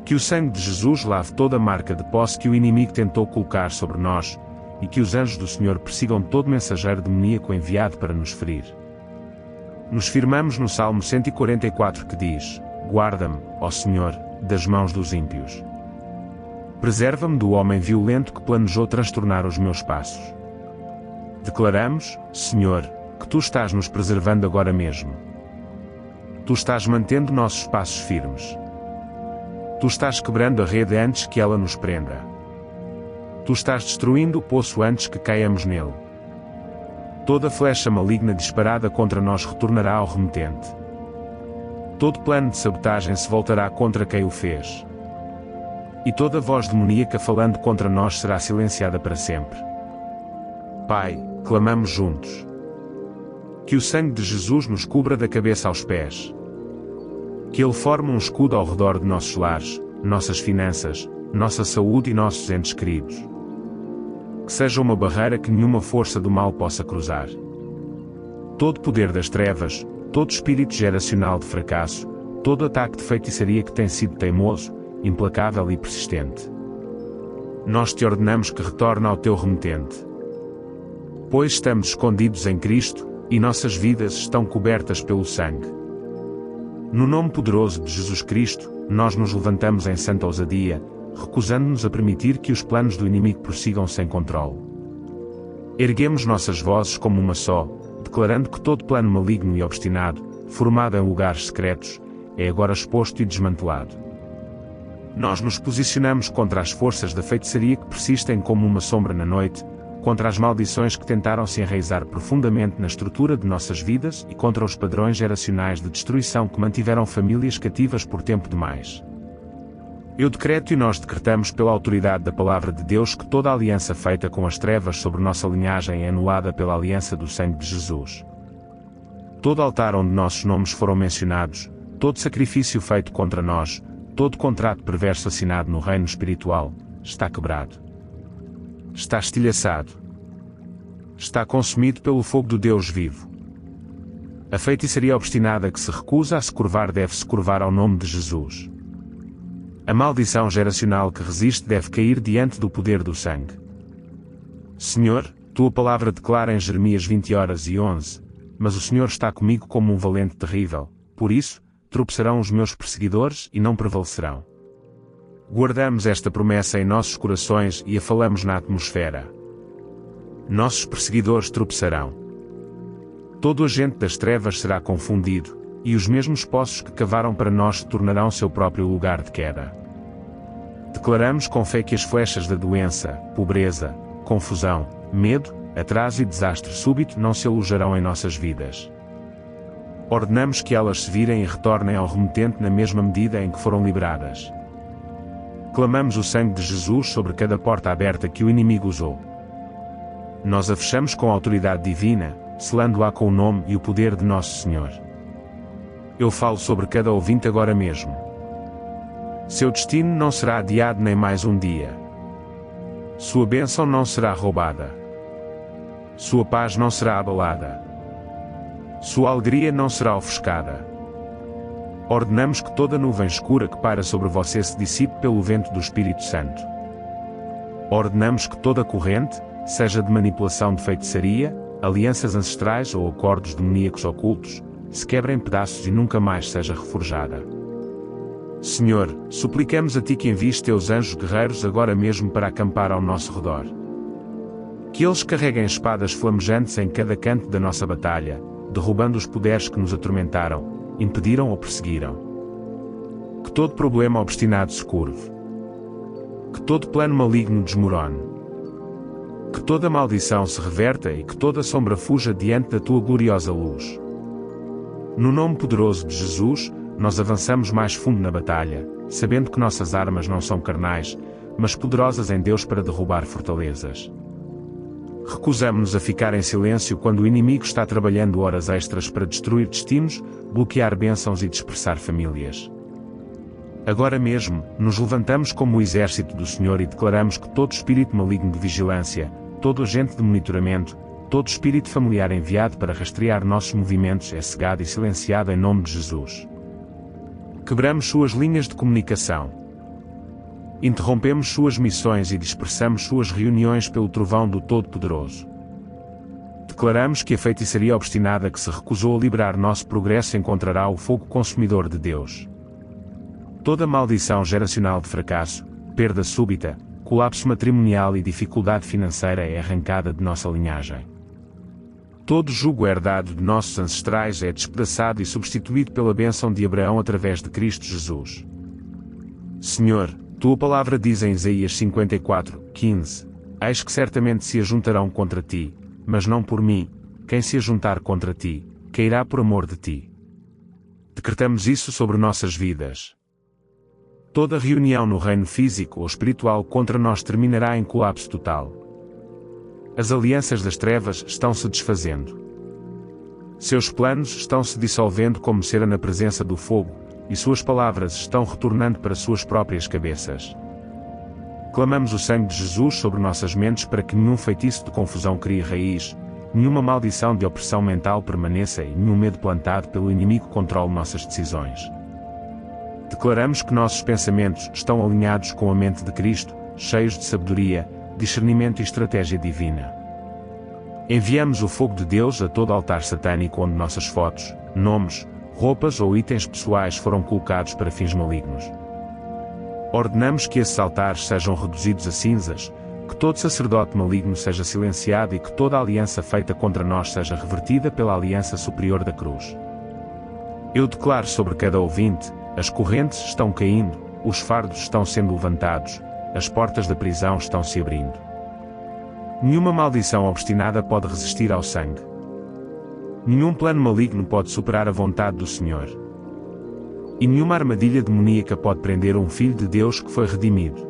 Que o sangue de Jesus lave toda marca de posse que o inimigo tentou colocar sobre nós, e que os anjos do Senhor persigam todo mensageiro demoníaco enviado para nos ferir. Nos firmamos no Salmo 144 que diz: Guarda-me, ó Senhor, das mãos dos ímpios. Preserva-me do homem violento que planejou transtornar os meus passos. Declaramos, Senhor, que Tu estás nos preservando agora mesmo. Tu estás mantendo nossos passos firmes. Tu estás quebrando a rede antes que ela nos prenda. Tu estás destruindo o poço antes que caiamos nele. Toda flecha maligna disparada contra nós retornará ao remetente. Todo plano de sabotagem se voltará contra quem o fez. E toda voz demoníaca falando contra nós será silenciada para sempre. Pai, clamamos juntos. Que o sangue de Jesus nos cubra da cabeça aos pés. Que Ele forme um escudo ao redor de nossos lares, nossas finanças, nossa saúde e nossos entes queridos. Que seja uma barreira que nenhuma força do mal possa cruzar. Todo poder das trevas, todo espírito geracional de fracasso, todo ataque de feitiçaria que tem sido teimoso, implacável e persistente. Nós te ordenamos que retorne ao teu remetente. Pois estamos escondidos em Cristo, e nossas vidas estão cobertas pelo sangue. No nome poderoso de Jesus Cristo, nós nos levantamos em santa ousadia, recusando-nos a permitir que os planos do inimigo prossigam sem controle. Erguemos nossas vozes como uma só, declarando que todo plano maligno e obstinado, formado em lugares secretos, é agora exposto e desmantelado. Nós nos posicionamos contra as forças da feitiçaria que persistem como uma sombra na noite, contra as maldições que tentaram se enraizar profundamente na estrutura de nossas vidas e contra os padrões geracionais de destruição que mantiveram famílias cativas por tempo demais. Eu decreto e nós decretamos pela autoridade da Palavra de Deus que toda aliança feita com as trevas sobre nossa linhagem é anulada pela aliança do sangue de Jesus. Todo altar onde nossos nomes foram mencionados, todo sacrifício feito contra nós, todo contrato perverso assinado no reino espiritual, está quebrado. Está estilhaçado. Está consumido pelo fogo do Deus vivo. A feitiçaria obstinada que se recusa a se curvar deve se curvar ao nome de Jesus. A maldição geracional que resiste deve cair diante do poder do sangue. Senhor, Tua palavra declara em Jeremias 20:11, mas o Senhor está comigo como um valente terrível, por isso, tropeçarão os meus perseguidores e não prevalecerão. Guardamos esta promessa em nossos corações e a falamos na atmosfera. Nossos perseguidores tropeçarão. Todo agente das trevas será confundido, e os mesmos poços que cavaram para nós se tornarão seu próprio lugar de queda. Declaramos com fé que as flechas da doença, pobreza, confusão, medo, atraso e desastre súbito não se alojarão em nossas vidas. Ordenamos que elas se virem e retornem ao remetente na mesma medida em que foram liberadas. Clamamos o sangue de Jesus sobre cada porta aberta que o inimigo usou. Nós a fechamos com a autoridade divina, selando-a com o nome e o poder de Nosso Senhor. Eu falo sobre cada ouvinte agora mesmo. Seu destino não será adiado nem mais um dia. Sua bênção não será roubada. Sua paz não será abalada. Sua alegria não será ofuscada. Ordenamos que toda nuvem escura que paira sobre você se dissipe pelo vento do Espírito Santo. Ordenamos que toda corrente, seja de manipulação de feitiçaria, alianças ancestrais ou acordos demoníacos ocultos, se quebre em pedaços e nunca mais seja reforjada. Senhor, suplicamos a Ti que envies Teus anjos guerreiros agora mesmo para acampar ao nosso redor. Que eles carreguem espadas flamejantes em cada canto da nossa batalha, derrubando os poderes que nos atormentaram, impediram ou perseguiram. Que todo problema obstinado se curve. Que todo plano maligno desmorone. Que toda maldição se reverta e que toda sombra fuja diante da Tua gloriosa luz. No nome poderoso de Jesus, nós avançamos mais fundo na batalha, sabendo que nossas armas não são carnais, mas poderosas em Deus para derrubar fortalezas. Recusamo-nos a ficar em silêncio quando o inimigo está trabalhando horas extras para destruir destinos, bloquear bênçãos e dispersar famílias. Agora mesmo, nos levantamos como o exército do Senhor e declaramos que todo espírito maligno de vigilância, todo agente de monitoramento, todo espírito familiar enviado para rastrear nossos movimentos é cegado e silenciado em nome de Jesus. Quebramos suas linhas de comunicação. Interrompemos suas missões e dispersamos suas reuniões pelo trovão do Todo-Poderoso. Declaramos que a feitiçaria obstinada que se recusou a liberar nosso progresso encontrará o fogo consumidor de Deus. Toda maldição geracional de fracasso, perda súbita, colapso matrimonial e dificuldade financeira é arrancada de nossa linhagem. Todo jugo herdado de nossos ancestrais é despedaçado e substituído pela bênção de Abraão através de Cristo Jesus. Senhor, tua palavra diz em Isaías 54:15: Eis que certamente se ajuntarão contra ti, mas não por mim, quem se ajuntar contra ti, cairá por amor de ti. Decretamos isso sobre nossas vidas. Toda reunião no reino físico ou espiritual contra nós terminará em colapso total. As alianças das trevas estão se desfazendo. Seus planos estão se dissolvendo como cera na presença do fogo, e suas palavras estão retornando para suas próprias cabeças. Clamamos o sangue de Jesus sobre nossas mentes para que nenhum feitiço de confusão crie raiz, nenhuma maldição de opressão mental permaneça e nenhum medo plantado pelo inimigo controle nossas decisões. Declaramos que nossos pensamentos estão alinhados com a mente de Cristo, cheios de sabedoria, discernimento e estratégia divina. Enviamos o fogo de Deus a todo altar satânico onde nossas fotos, nomes, roupas ou itens pessoais foram colocados para fins malignos. Ordenamos que esses altares sejam reduzidos a cinzas, que todo sacerdote maligno seja silenciado e que toda aliança feita contra nós seja revertida pela aliança superior da cruz. Eu declaro sobre cada ouvinte: as correntes estão caindo, os fardos estão sendo levantados, as portas da prisão estão se abrindo. Nenhuma maldição obstinada pode resistir ao sangue. Nenhum plano maligno pode superar a vontade do Senhor. E nenhuma armadilha demoníaca pode prender um filho de Deus que foi redimido.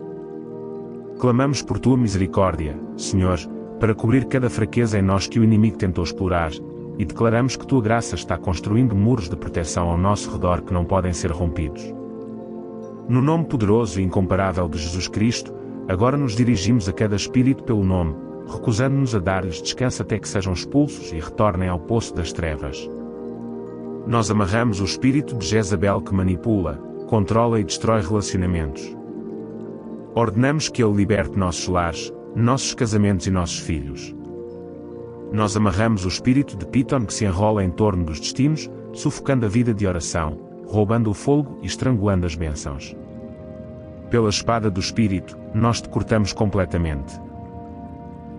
Clamamos por tua misericórdia, Senhor, para cobrir cada fraqueza em nós que o inimigo tentou explorar, e declaramos que tua graça está construindo muros de proteção ao nosso redor que não podem ser rompidos. No nome poderoso e incomparável de Jesus Cristo, agora nos dirigimos a cada espírito pelo nome, recusando-nos a dar-lhes descanso até que sejam expulsos e retornem ao poço das trevas. Nós amarramos o espírito de Jezabel que manipula, controla e destrói relacionamentos. Ordenamos que ele liberte nossos lares, nossos casamentos e nossos filhos. Nós amarramos o espírito de Piton que se enrola em torno dos destinos, sufocando a vida de oração, roubando o fôlego e estrangulando as bênçãos. Pela espada do Espírito, nós te cortamos completamente.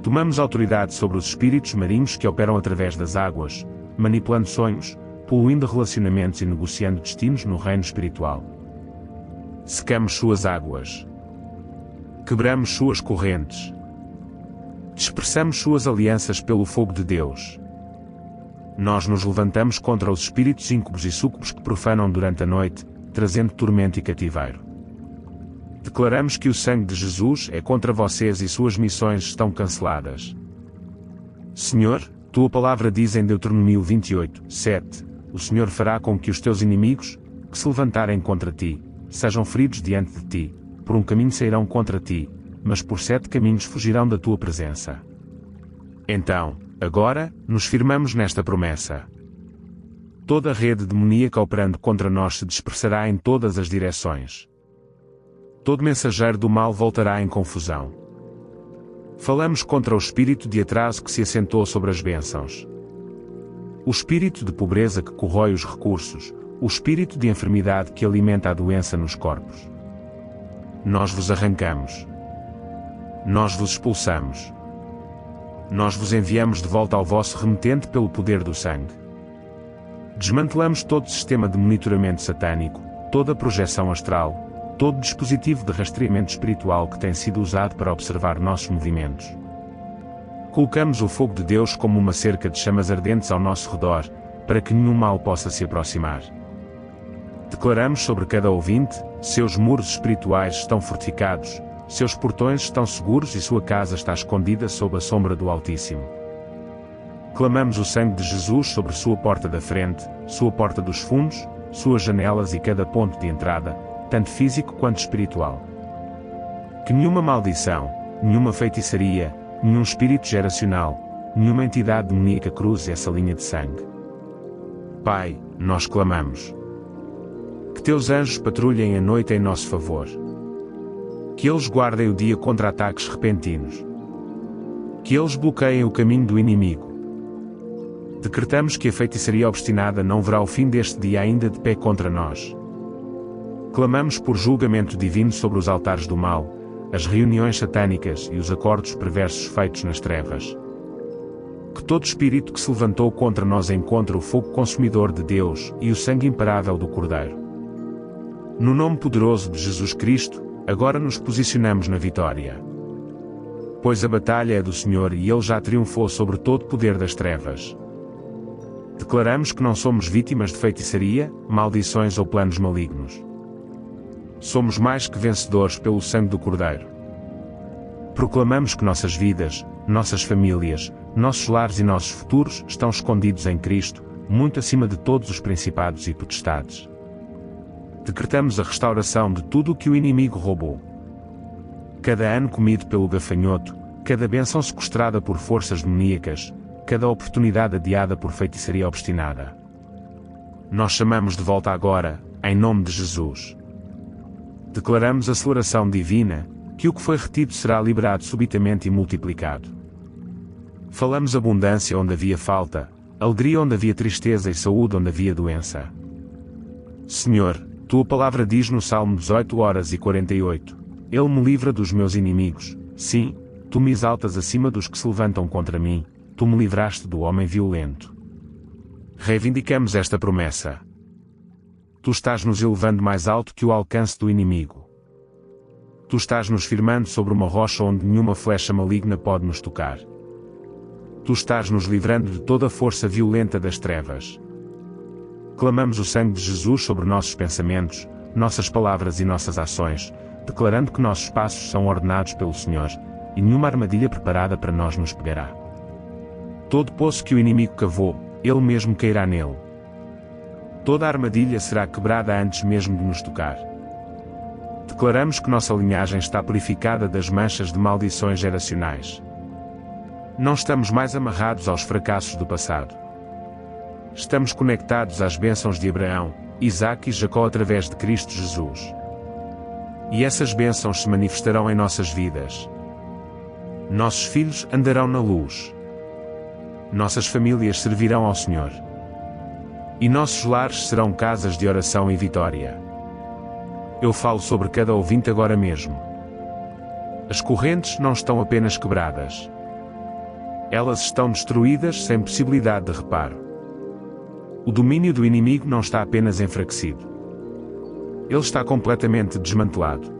Tomamos autoridade sobre os espíritos marinhos que operam através das águas, manipulando sonhos, poluindo relacionamentos e negociando destinos no reino espiritual. Secamos suas águas. Quebramos suas correntes. Dispersamos suas alianças pelo fogo de Deus. Nós nos levantamos contra os espíritos íncubos e súcubos que profanam durante a noite, trazendo tormento e cativeiro. Declaramos que o sangue de Jesus é contra vocês e suas missões estão canceladas. Senhor, tua palavra diz em Deuteronômio 28:7, o Senhor fará com que os teus inimigos, que se levantarem contra ti, sejam feridos diante de ti, por um caminho sairão contra ti, mas por 7 caminhos fugirão da tua presença. Então, agora, nos firmamos nesta promessa. Toda a rede demoníaca operando contra nós se dispersará em todas as direções. Todo mensageiro do mal voltará em confusão. Falamos contra o espírito de atraso que se assentou sobre as bênçãos. O espírito de pobreza que corrói os recursos, o espírito de enfermidade que alimenta a doença nos corpos. Nós vos arrancamos. Nós vos expulsamos. Nós vos enviamos de volta ao vosso remetente pelo poder do sangue. Desmantelamos todo sistema de monitoramento satânico, toda projeção astral, todo dispositivo de rastreamento espiritual que tem sido usado para observar nossos movimentos. Colocamos o fogo de Deus como uma cerca de chamas ardentes ao nosso redor, para que nenhum mal possa se aproximar. Declaramos sobre cada ouvinte: seus muros espirituais estão fortificados, seus portões estão seguros e sua casa está escondida sob a sombra do Altíssimo. Clamamos o sangue de Jesus sobre sua porta da frente, sua porta dos fundos, suas janelas e cada ponto de entrada, tanto físico quanto espiritual. Que nenhuma maldição, nenhuma feitiçaria, nenhum espírito geracional, nenhuma entidade demoníaca cruze essa linha de sangue. Pai, nós clamamos. Que teus anjos patrulhem a noite em nosso favor. Que eles guardem o dia contra ataques repentinos. Que eles bloqueiem o caminho do inimigo. Decretamos que a feitiçaria obstinada não verá o fim deste dia ainda de pé contra nós. Clamamos por julgamento divino sobre os altares do mal, as reuniões satânicas e os acordos perversos feitos nas trevas. Que todo espírito que se levantou contra nós encontre o fogo consumidor de Deus e o sangue imparável do Cordeiro. No nome poderoso de Jesus Cristo, agora nos posicionamos na vitória. Pois a batalha é do Senhor e Ele já triunfou sobre todo o poder das trevas. Declaramos que não somos vítimas de feitiçaria, maldições ou planos malignos. Somos mais que vencedores pelo sangue do Cordeiro. Proclamamos que nossas vidas, nossas famílias, nossos lares e nossos futuros estão escondidos em Cristo, muito acima de todos os principados e potestades. Decretamos a restauração de tudo o que o inimigo roubou. Cada ano comido pelo gafanhoto, cada bênção sequestrada por forças demoníacas, cada oportunidade adiada por feitiçaria obstinada. Nós chamamos de volta agora, em nome de Jesus. Declaramos aceleração divina, que o que foi retido será liberado subitamente e multiplicado. Falamos abundância onde havia falta, alegria onde havia tristeza e saúde onde havia doença. Senhor, tua palavra diz no Salmo 18:48, Ele me livra dos meus inimigos, sim, tu me exaltas acima dos que se levantam contra mim, tu me livraste do homem violento. Reivindicamos esta promessa. Tu estás nos elevando mais alto que o alcance do inimigo. Tu estás nos firmando sobre uma rocha onde nenhuma flecha maligna pode nos tocar. Tu estás nos livrando de toda a força violenta das trevas. Clamamos o sangue de Jesus sobre nossos pensamentos, nossas palavras e nossas ações, declarando que nossos passos são ordenados pelo Senhor, e nenhuma armadilha preparada para nós nos pegará. Todo poço que o inimigo cavou, ele mesmo cairá nele. Toda a armadilha será quebrada antes mesmo de nos tocar. Declaramos que nossa linhagem está purificada das manchas de maldições geracionais. Não estamos mais amarrados aos fracassos do passado. Estamos conectados às bênçãos de Abraão, Isaque e Jacó através de Cristo Jesus. E essas bênçãos se manifestarão em nossas vidas. Nossos filhos andarão na luz. Nossas famílias servirão ao Senhor. E nossos lares serão casas de oração e vitória. Eu falo sobre cada ouvinte agora mesmo. As correntes não estão apenas quebradas. Elas estão destruídas sem possibilidade de reparo. O domínio do inimigo não está apenas enfraquecido. Ele está completamente desmantelado.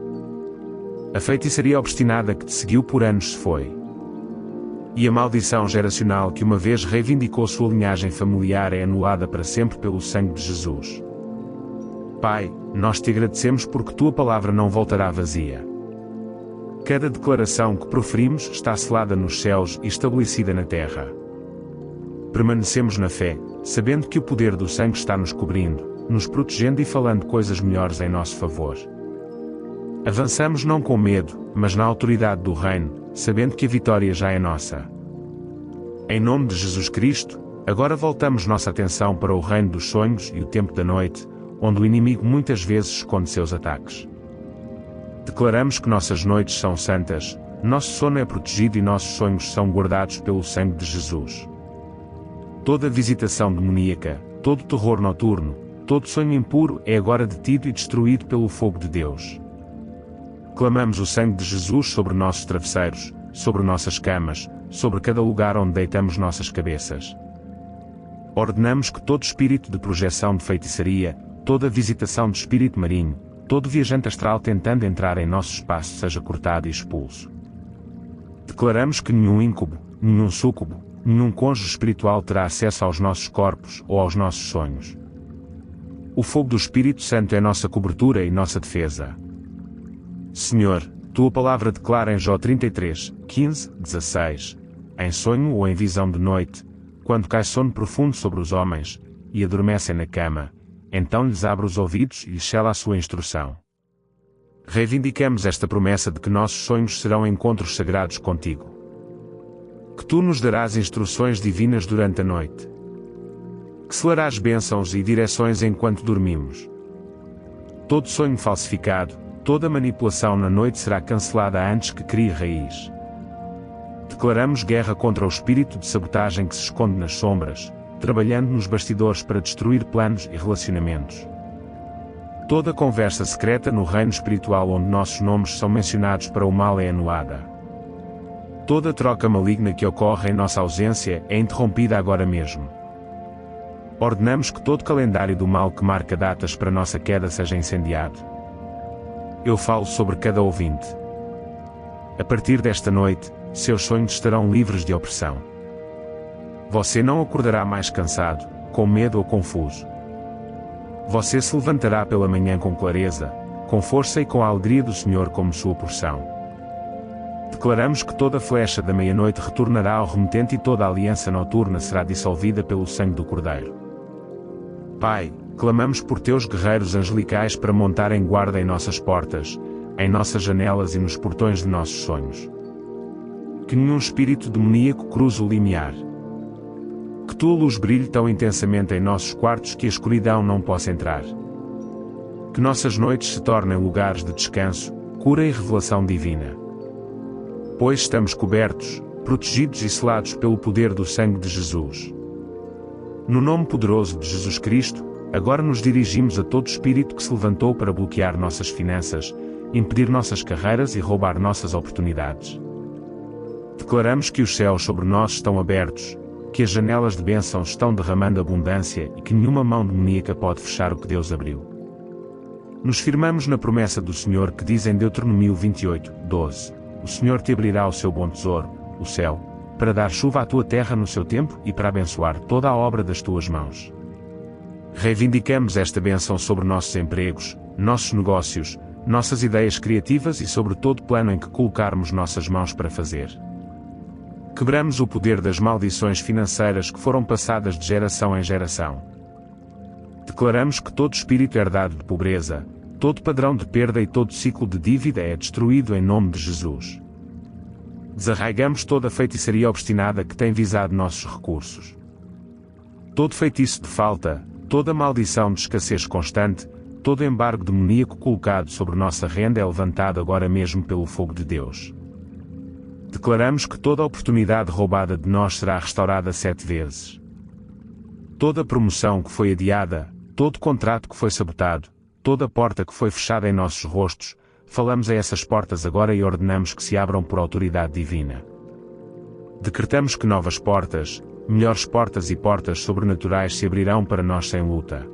A feitiçaria obstinada que te seguiu por anos se foi. E a maldição geracional que uma vez reivindicou sua linhagem familiar é anulada para sempre pelo sangue de Jesus. Pai, nós te agradecemos porque tua palavra não voltará vazia. Cada declaração que proferimos está selada nos céus e estabelecida na terra. Permanecemos na fé, sabendo que o poder do sangue está nos cobrindo, nos protegendo e falando coisas melhores em nosso favor. Avançamos não com medo, mas na autoridade do reino, sabendo que a vitória já é nossa. Em nome de Jesus Cristo, agora voltamos nossa atenção para o reino dos sonhos e o tempo da noite, onde o inimigo muitas vezes esconde seus ataques. Declaramos que nossas noites são santas, nosso sono é protegido e nossos sonhos são guardados pelo sangue de Jesus. Toda visitação demoníaca, todo terror noturno, todo sonho impuro é agora detido e destruído pelo fogo de Deus. Clamamos o sangue de Jesus sobre nossos travesseiros, sobre nossas camas, sobre cada lugar onde deitamos nossas cabeças. Ordenamos que todo espírito de projeção de feitiçaria, toda visitação de espírito marinho, todo viajante astral tentando entrar em nosso espaço seja cortado e expulso. Declaramos que nenhum íncube, nenhum súcubo, nenhum cônjuge espiritual terá acesso aos nossos corpos ou aos nossos sonhos. O fogo do Espírito Santo é nossa cobertura e nossa defesa. Senhor, Tua palavra declara em Jó 33, 15, 16, em sonho ou em visão de noite, quando cai sono profundo sobre os homens, e adormecem na cama, então lhes abre os ouvidos e lhes cela a sua instrução. Reivindicamos esta promessa de que nossos sonhos serão encontros sagrados contigo. Que tu nos darás instruções divinas durante a noite. Que selarás bênçãos e direções enquanto dormimos. Todo sonho falsificado, toda manipulação na noite será cancelada antes que crie raiz. Declaramos guerra contra o espírito de sabotagem que se esconde nas sombras, trabalhando nos bastidores para destruir planos e relacionamentos. Toda conversa secreta no reino espiritual onde nossos nomes são mencionados para o mal é anulada. Toda troca maligna que ocorre em nossa ausência é interrompida agora mesmo. Ordenamos que todo calendário do mal que marca datas para nossa queda seja incendiado. Eu falo sobre cada ouvinte. A partir desta noite, seus sonhos estarão livres de opressão. Você não acordará mais cansado, com medo ou confuso. Você se levantará pela manhã com clareza, com força e com a alegria do Senhor como sua porção. Declaramos que toda flecha da meia-noite retornará ao remetente e toda a aliança noturna será dissolvida pelo sangue do Cordeiro. Pai, clamamos por teus guerreiros angelicais para montarem guarda em nossas portas, em nossas janelas e nos portões de nossos sonhos. Que nenhum espírito demoníaco cruze o limiar. Que tua luz brilhe tão intensamente em nossos quartos que a escuridão não possa entrar. Que nossas noites se tornem lugares de descanso, cura e revelação divina. Pois estamos cobertos, protegidos e selados pelo poder do sangue de Jesus. No nome poderoso de Jesus Cristo, agora nos dirigimos a todo espírito que se levantou para bloquear nossas finanças, impedir nossas carreiras e roubar nossas oportunidades. Declaramos que os céus sobre nós estão abertos, que as janelas de bênção estão derramando abundância e que nenhuma mão demoníaca pode fechar o que Deus abriu. Nos firmamos na promessa do Senhor que diz em Deuteronômio 28, 12, o Senhor te abrirá o seu bom tesouro, o céu, para dar chuva à tua terra no seu tempo e para abençoar toda a obra das tuas mãos. Reivindicamos esta bênção sobre nossos empregos, nossos negócios, nossas ideias criativas e sobre todo plano em que colocarmos nossas mãos para fazer. Quebramos o poder das maldições financeiras que foram passadas de geração em geração. Declaramos que todo espírito herdado de pobreza, todo padrão de perda e todo ciclo de dívida é destruído em nome de Jesus. Desarraigamos toda a feitiçaria obstinada que tem visado nossos recursos. Todo feitiço de falta, toda maldição de escassez constante, todo embargo demoníaco colocado sobre nossa renda é levantado agora mesmo pelo fogo de Deus. Declaramos que toda oportunidade roubada de nós será restaurada 7 vezes. Toda promoção que foi adiada, todo contrato que foi sabotado, toda porta que foi fechada em nossos rostos, falamos a essas portas agora e ordenamos que se abram por autoridade divina. Decretamos que novas portas, melhores portas e portas sobrenaturais se abrirão para nós sem luta.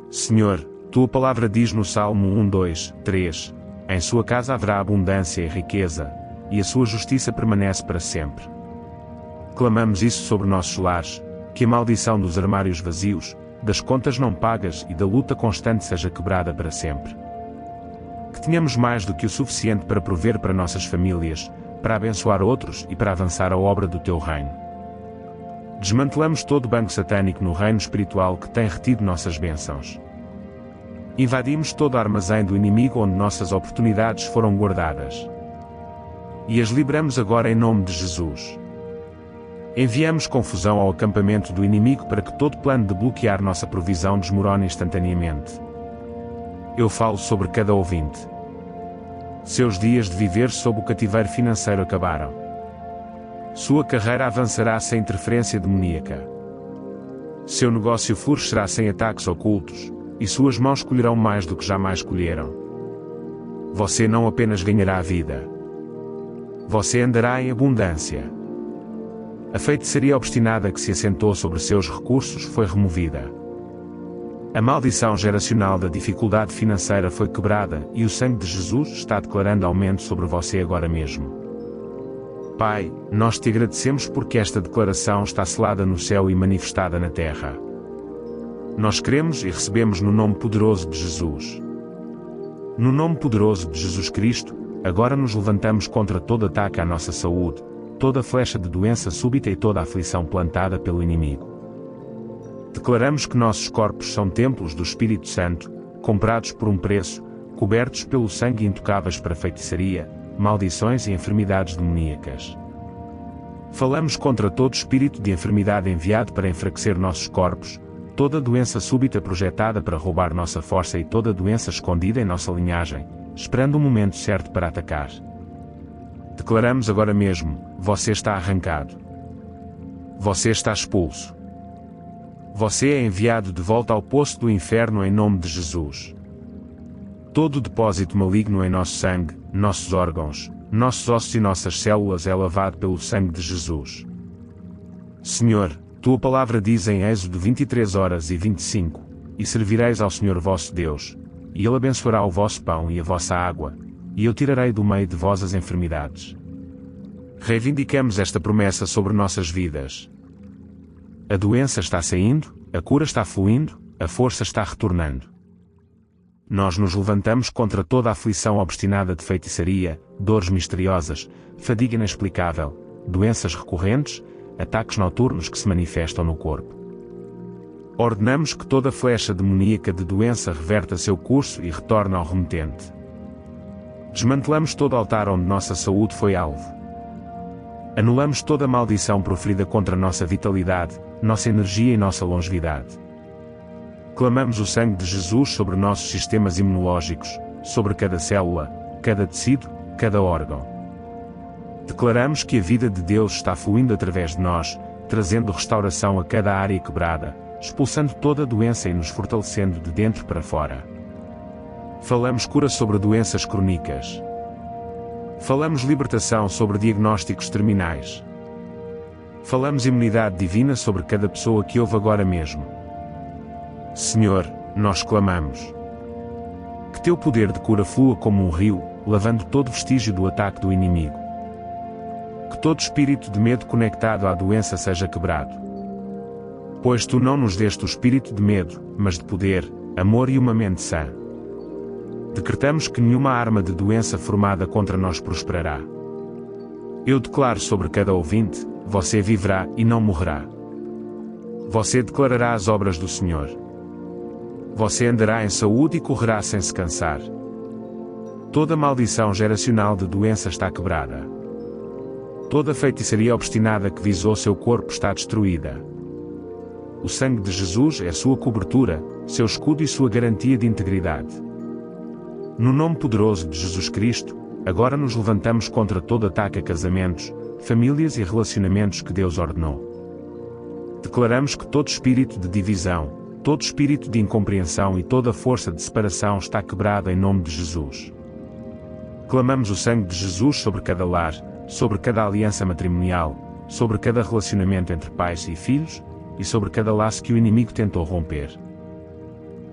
Senhor, tua palavra diz no Salmo 1, 2, 3, em sua casa haverá abundância e riqueza, e a sua justiça permanece para sempre. Clamamos isso sobre nossos lares, que a maldição dos armários vazios, das contas não pagas e da luta constante seja quebrada para sempre. Que tenhamos mais do que o suficiente para prover para nossas famílias, para abençoar outros e para avançar a obra do teu reino. Desmantelamos todo o banco satânico no reino espiritual que tem retido nossas bênçãos. Invadimos todo o armazém do inimigo onde nossas oportunidades foram guardadas. E as libramos agora em nome de Jesus. Enviamos confusão ao acampamento do inimigo para que todo plano de bloquear nossa provisão desmorone instantaneamente. Eu falo sobre cada ouvinte. Seus dias de viver sob o cativeiro financeiro acabaram. Sua carreira avançará sem interferência demoníaca. Seu negócio florescerá sem ataques ocultos, e suas mãos colherão mais do que jamais colheram. Você não apenas ganhará a vida. Você andará em abundância. A feitiçaria obstinada que se assentou sobre seus recursos foi removida. A maldição geracional da dificuldade financeira foi quebrada e o sangue de Jesus está declarando aumento sobre você agora mesmo. Pai, nós te agradecemos porque esta declaração está selada no céu e manifestada na terra. Nós cremos e recebemos no nome poderoso de Jesus. No nome poderoso de Jesus Cristo, agora nos levantamos contra todo ataque à nossa saúde, toda flecha de doença súbita e toda aflição plantada pelo inimigo. Declaramos que nossos corpos são templos do Espírito Santo, comprados por um preço, cobertos pelo sangue, intocáveis para feitiçaria, maldições e enfermidades demoníacas. Falamos contra todo espírito de enfermidade enviado para enfraquecer nossos corpos, toda doença súbita projetada para roubar nossa força e toda doença escondida em nossa linhagem, esperando o momento certo para atacar. Declaramos agora mesmo: você está arrancado. Você está expulso. Você é enviado de volta ao poço do inferno em nome de Jesus. Todo depósito maligno em nosso sangue, nossos órgãos, nossos ossos e nossas células é lavado pelo sangue de Jesus. Senhor, tua palavra diz em Êxodo 23:25, e servireis ao Senhor vosso Deus, e Ele abençoará o vosso pão e a vossa água, e eu tirarei do meio de vós as enfermidades. Reivindicamos esta promessa sobre nossas vidas. A doença está saindo, a cura está fluindo, a força está retornando. Nós nos levantamos contra toda a aflição obstinada de feitiçaria, dores misteriosas, fadiga inexplicável, doenças recorrentes, ataques noturnos que se manifestam no corpo. Ordenamos que toda flecha demoníaca de doença reverta seu curso e retorne ao remetente. Desmantelamos todo altar onde nossa saúde foi alvo. Anulamos toda maldição proferida contra nossa vitalidade, nossa energia e nossa longevidade. Clamamos o sangue de Jesus sobre nossos sistemas imunológicos, sobre cada célula, cada tecido, cada órgão. Declaramos que a vida de Deus está fluindo através de nós, trazendo restauração a cada área quebrada, expulsando toda doença e nos fortalecendo de dentro para fora. Falamos cura sobre doenças crônicas. Falamos libertação sobre diagnósticos terminais. Falamos imunidade divina sobre cada pessoa que ouve agora mesmo. Senhor, nós clamamos. Que teu poder de cura flua como um rio, lavando todo vestígio do ataque do inimigo. Que todo espírito de medo conectado à doença seja quebrado. Pois tu não nos deste o espírito de medo, mas de poder, amor e uma mente sã. Decretamos que nenhuma arma de doença formada contra nós prosperará. Eu declaro sobre cada ouvinte: você viverá e não morrerá. Você declarará as obras do Senhor. Você andará em saúde e correrá sem se cansar. Toda maldição geracional de doença está quebrada. Toda feitiçaria obstinada que visou seu corpo está destruída. O sangue de Jesus é sua cobertura, seu escudo e sua garantia de integridade. No nome poderoso de Jesus Cristo, agora nos levantamos contra todo ataque a casamentos, famílias e relacionamentos que Deus ordenou. Declaramos que todo espírito de divisão, todo espírito de incompreensão e toda força de separação está quebrado em nome de Jesus. Clamamos o sangue de Jesus sobre cada lar, sobre cada aliança matrimonial, sobre cada relacionamento entre pais e filhos, e sobre cada laço que o inimigo tentou romper.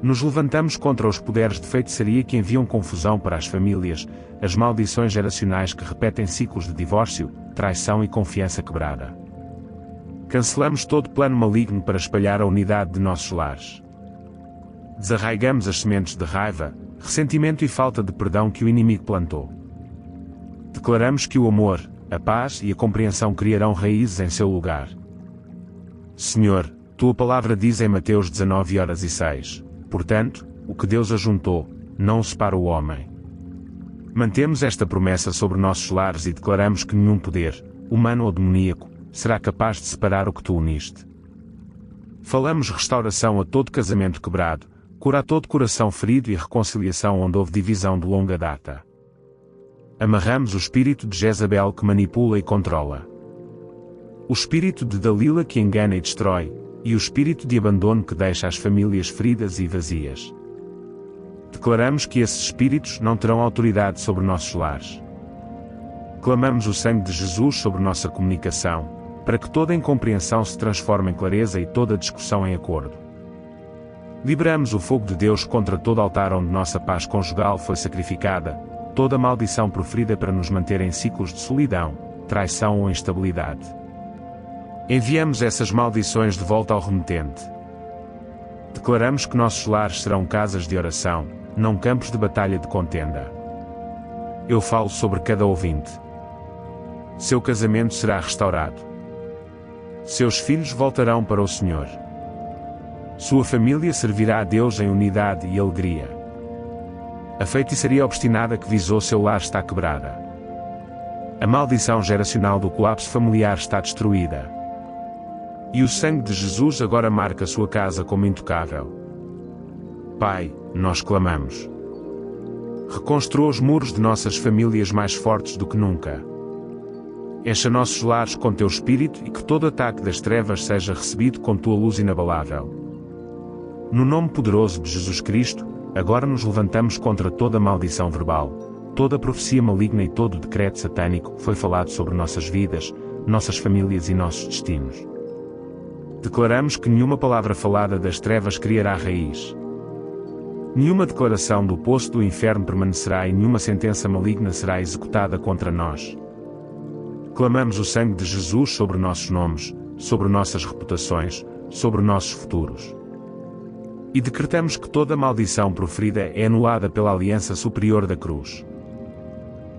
Nos levantamos contra os poderes de feitiçaria que enviam confusão para as famílias, as maldições geracionais que repetem ciclos de divórcio, traição e confiança quebrada. Cancelamos todo plano maligno para espalhar a unidade de nossos lares. Desarraigamos as sementes de raiva, ressentimento e falta de perdão que o inimigo plantou. Declaramos que o amor, a paz e a compreensão criarão raízes em seu lugar. Senhor, tua palavra diz em Mateus 19:06. Portanto, o que Deus ajuntou, não o separa o homem. Mantemos esta promessa sobre nossos lares e declaramos que nenhum poder, humano ou demoníaco, será capaz de separar o que tu uniste. Falamos restauração a todo casamento quebrado, cura a todo coração ferido e reconciliação onde houve divisão de longa data. Amarramos o espírito de Jezabel que manipula e controla. O espírito de Dalila que engana e destrói, e o espírito de abandono que deixa as famílias feridas e vazias. Declaramos que esses espíritos não terão autoridade sobre nossos lares. Clamamos o sangue de Jesus sobre nossa comunicação, para que toda incompreensão se transforme em clareza e toda discussão em acordo. Liberamos o fogo de Deus contra todo altar onde nossa paz conjugal foi sacrificada, toda maldição proferida para nos manter em ciclos de solidão, traição ou instabilidade. Enviamos essas maldições de volta ao remetente. Declaramos que nossos lares serão casas de oração, não campos de batalha de contenda. Eu falo sobre cada ouvinte. Seu casamento será restaurado. Seus filhos voltarão para o Senhor. Sua família servirá a Deus em unidade e alegria. A feitiçaria obstinada que visou seu lar está quebrada. A maldição geracional do colapso familiar está destruída. E o sangue de Jesus agora marca sua casa como intocável. Pai, nós clamamos. Reconstrua os muros de nossas famílias mais fortes do que nunca. Encha nossos lares com teu espírito e que todo ataque das trevas seja recebido com tua luz inabalável. No nome poderoso de Jesus Cristo, agora nos levantamos contra toda maldição verbal, toda profecia maligna e todo decreto satânico que foi falado sobre nossas vidas, nossas famílias e nossos destinos. Declaramos que nenhuma palavra falada das trevas criará raiz. Nenhuma declaração do poço do inferno permanecerá e nenhuma sentença maligna será executada contra nós. Clamamos o sangue de Jesus sobre nossos nomes, sobre nossas reputações, sobre nossos futuros. E decretamos que toda maldição proferida é anulada pela aliança superior da cruz.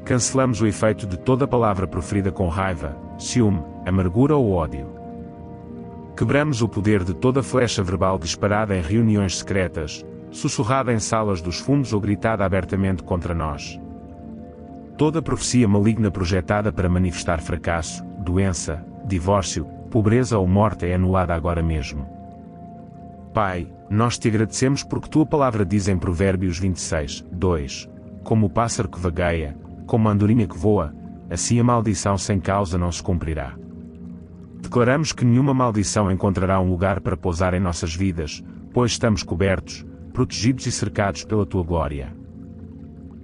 Cancelamos o efeito de toda palavra proferida com raiva, ciúme, amargura ou ódio. Quebramos o poder de toda flecha verbal disparada em reuniões secretas, sussurrada em salas dos fundos ou gritada abertamente contra nós. Toda profecia maligna projetada para manifestar fracasso, doença, divórcio, pobreza ou morte é anulada agora mesmo. Pai, nós te agradecemos porque tua palavra diz em Provérbios 26, 2, como o pássaro que vagueia, como a andorinha que voa, assim a maldição sem causa não se cumprirá. Declaramos que nenhuma maldição encontrará um lugar para pousar em nossas vidas, pois estamos cobertos, protegidos e cercados pela tua glória.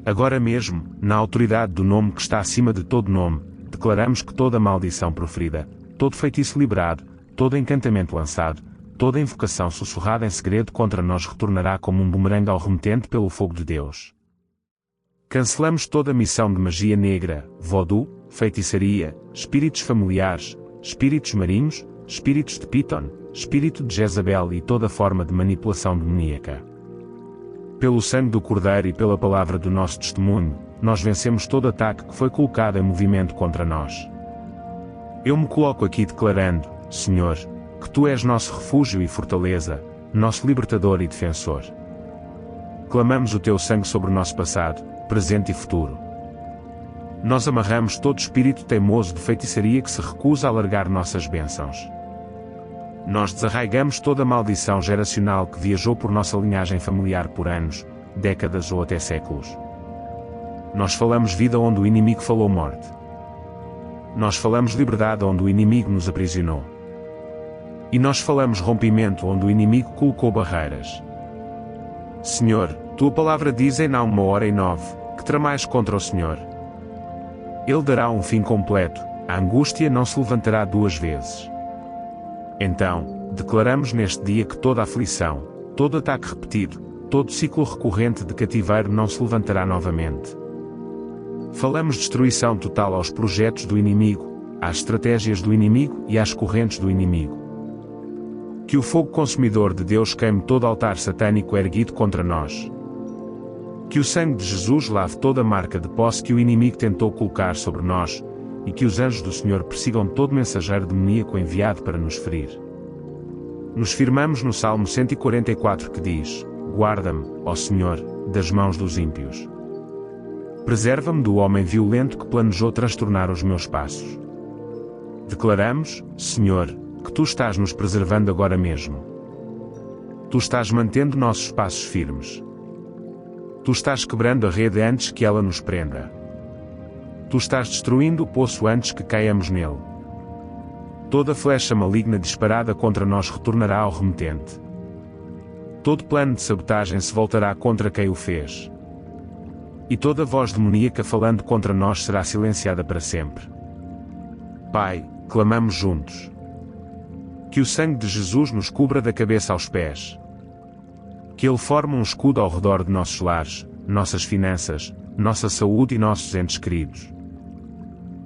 Agora mesmo, na autoridade do nome que está acima de todo nome, declaramos que toda maldição proferida, todo feitiço liberado, todo encantamento lançado, toda invocação sussurrada em segredo contra nós retornará como um bumerangue ao remetente pelo fogo de Deus. Cancelamos toda missão de magia negra, voodoo, feitiçaria, espíritos familiares, espíritos marinhos, espíritos de Piton, espírito de Jezabel e toda forma de manipulação demoníaca. Pelo sangue do Cordeiro e pela palavra do nosso testemunho, nós vencemos todo ataque que foi colocado em movimento contra nós. Eu me coloco aqui declarando, Senhor, que Tu és nosso refúgio e fortaleza, nosso libertador e defensor. Clamamos o Teu sangue sobre o nosso passado, presente e futuro. Nós amarramos todo espírito teimoso de feitiçaria que se recusa a alargar nossas bênçãos. Nós desarraigamos toda maldição geracional que viajou por nossa linhagem familiar por anos, décadas ou até séculos. Nós falamos vida onde o inimigo falou morte. Nós falamos liberdade onde o inimigo nos aprisionou. E nós falamos rompimento onde o inimigo colocou barreiras. Senhor, Tua palavra diz em Naum 1:9, que tramais contra o Senhor. Ele dará um fim completo, a angústia não se levantará duas vezes. Então, declaramos neste dia que toda aflição, todo ataque repetido, todo ciclo recorrente de cativeiro não se levantará novamente. Falamos destruição total aos projetos do inimigo, às estratégias do inimigo e às correntes do inimigo. Que o fogo consumidor de Deus queime todo altar satânico erguido contra nós. Que o sangue de Jesus lave toda marca de posse que o inimigo tentou colocar sobre nós, e que os anjos do Senhor persigam todo mensageiro demoníaco enviado para nos ferir. Nos firmamos no Salmo 144 que diz, guarda-me, ó Senhor, das mãos dos ímpios. Preserva-me do homem violento que planejou transtornar os meus passos. Declaramos, Senhor, que Tu estás nos preservando agora mesmo. Tu estás mantendo nossos passos firmes. Tu estás quebrando a rede antes que ela nos prenda. Tu estás destruindo o poço antes que caiamos nele. Toda flecha maligna disparada contra nós retornará ao remetente. Todo plano de sabotagem se voltará contra quem o fez. E toda voz demoníaca falando contra nós será silenciada para sempre. Pai, clamamos juntos. Que o sangue de Jesus nos cubra da cabeça aos pés. Que Ele forme um escudo ao redor de nossos lares, nossas finanças, nossa saúde e nossos entes queridos.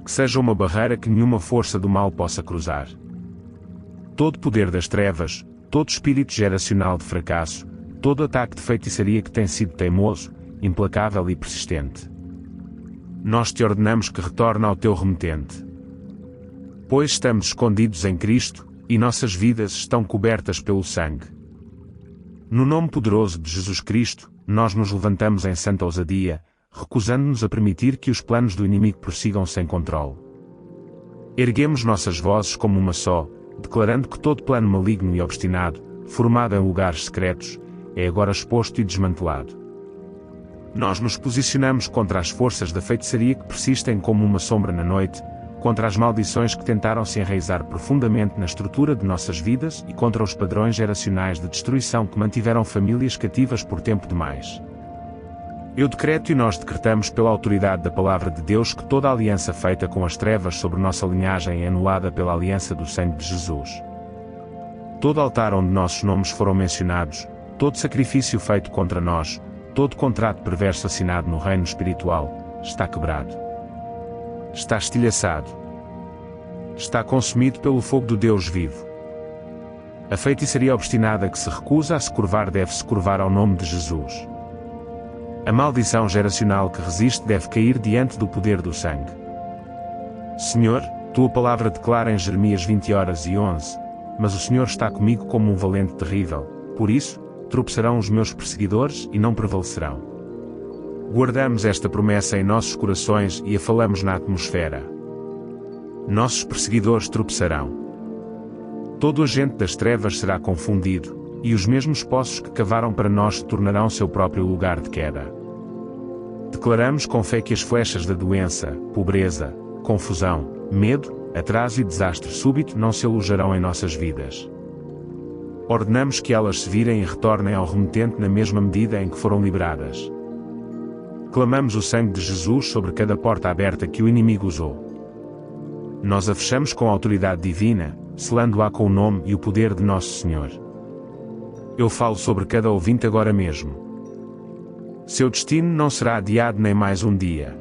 Que seja uma barreira que nenhuma força do mal possa cruzar. Todo poder das trevas, todo espírito geracional de fracasso, todo ataque de feitiçaria que tem sido teimoso, implacável e persistente. nós te ordenamos que retorne ao teu remetente. Pois estamos escondidos em Cristo, e nossas vidas estão cobertas pelo sangue. No nome poderoso de Jesus Cristo, nós nos levantamos em santa ousadia, recusando-nos a permitir que os planos do inimigo prossigam sem controle. Erguemos nossas vozes como uma só, declarando que todo plano maligno e obstinado, formado em lugares secretos, é agora exposto e desmantelado. Nós nos posicionamos contra as forças da feitiçaria que persistem como uma sombra na noite, contra as maldições que tentaram se enraizar profundamente na estrutura de nossas vidas e contra os padrões geracionais de destruição que mantiveram famílias cativas por tempo demais. Eu decreto e nós decretamos pela autoridade da Palavra de Deus que toda aliança feita com as trevas sobre nossa linhagem é anulada pela aliança do sangue de Jesus. Todo altar onde nossos nomes foram mencionados, todo sacrifício feito contra nós, todo contrato perverso assinado no reino espiritual, está quebrado. Está estilhaçado. Está consumido pelo fogo do Deus vivo. A feitiçaria obstinada que se recusa a se curvar deve se curvar ao nome de Jesus. A maldição geracional que resiste deve cair diante do poder do sangue. Senhor, tua palavra declara em Jeremias 20:11, mas o Senhor está comigo como um valente terrível, por isso, tropeçarão os meus perseguidores e não prevalecerão. Guardamos esta promessa em nossos corações e a falamos na atmosfera. Nossos perseguidores tropeçarão. Todo agente das trevas será confundido, e os mesmos poços que cavaram para nós se tornarão seu próprio lugar de queda. Declaramos com fé que as flechas da doença, pobreza, confusão, medo, atraso e desastre súbito não se alojarão em nossas vidas. Ordenamos que elas se virem e retornem ao remetente na mesma medida em que foram liberadas. Clamamos o sangue de Jesus sobre cada porta aberta que o inimigo usou. Nós a fechamos com a autoridade divina, selando-a com o nome e o poder de Nosso Senhor. Eu falo sobre cada ouvinte agora mesmo. Seu destino não será adiado nem mais um dia.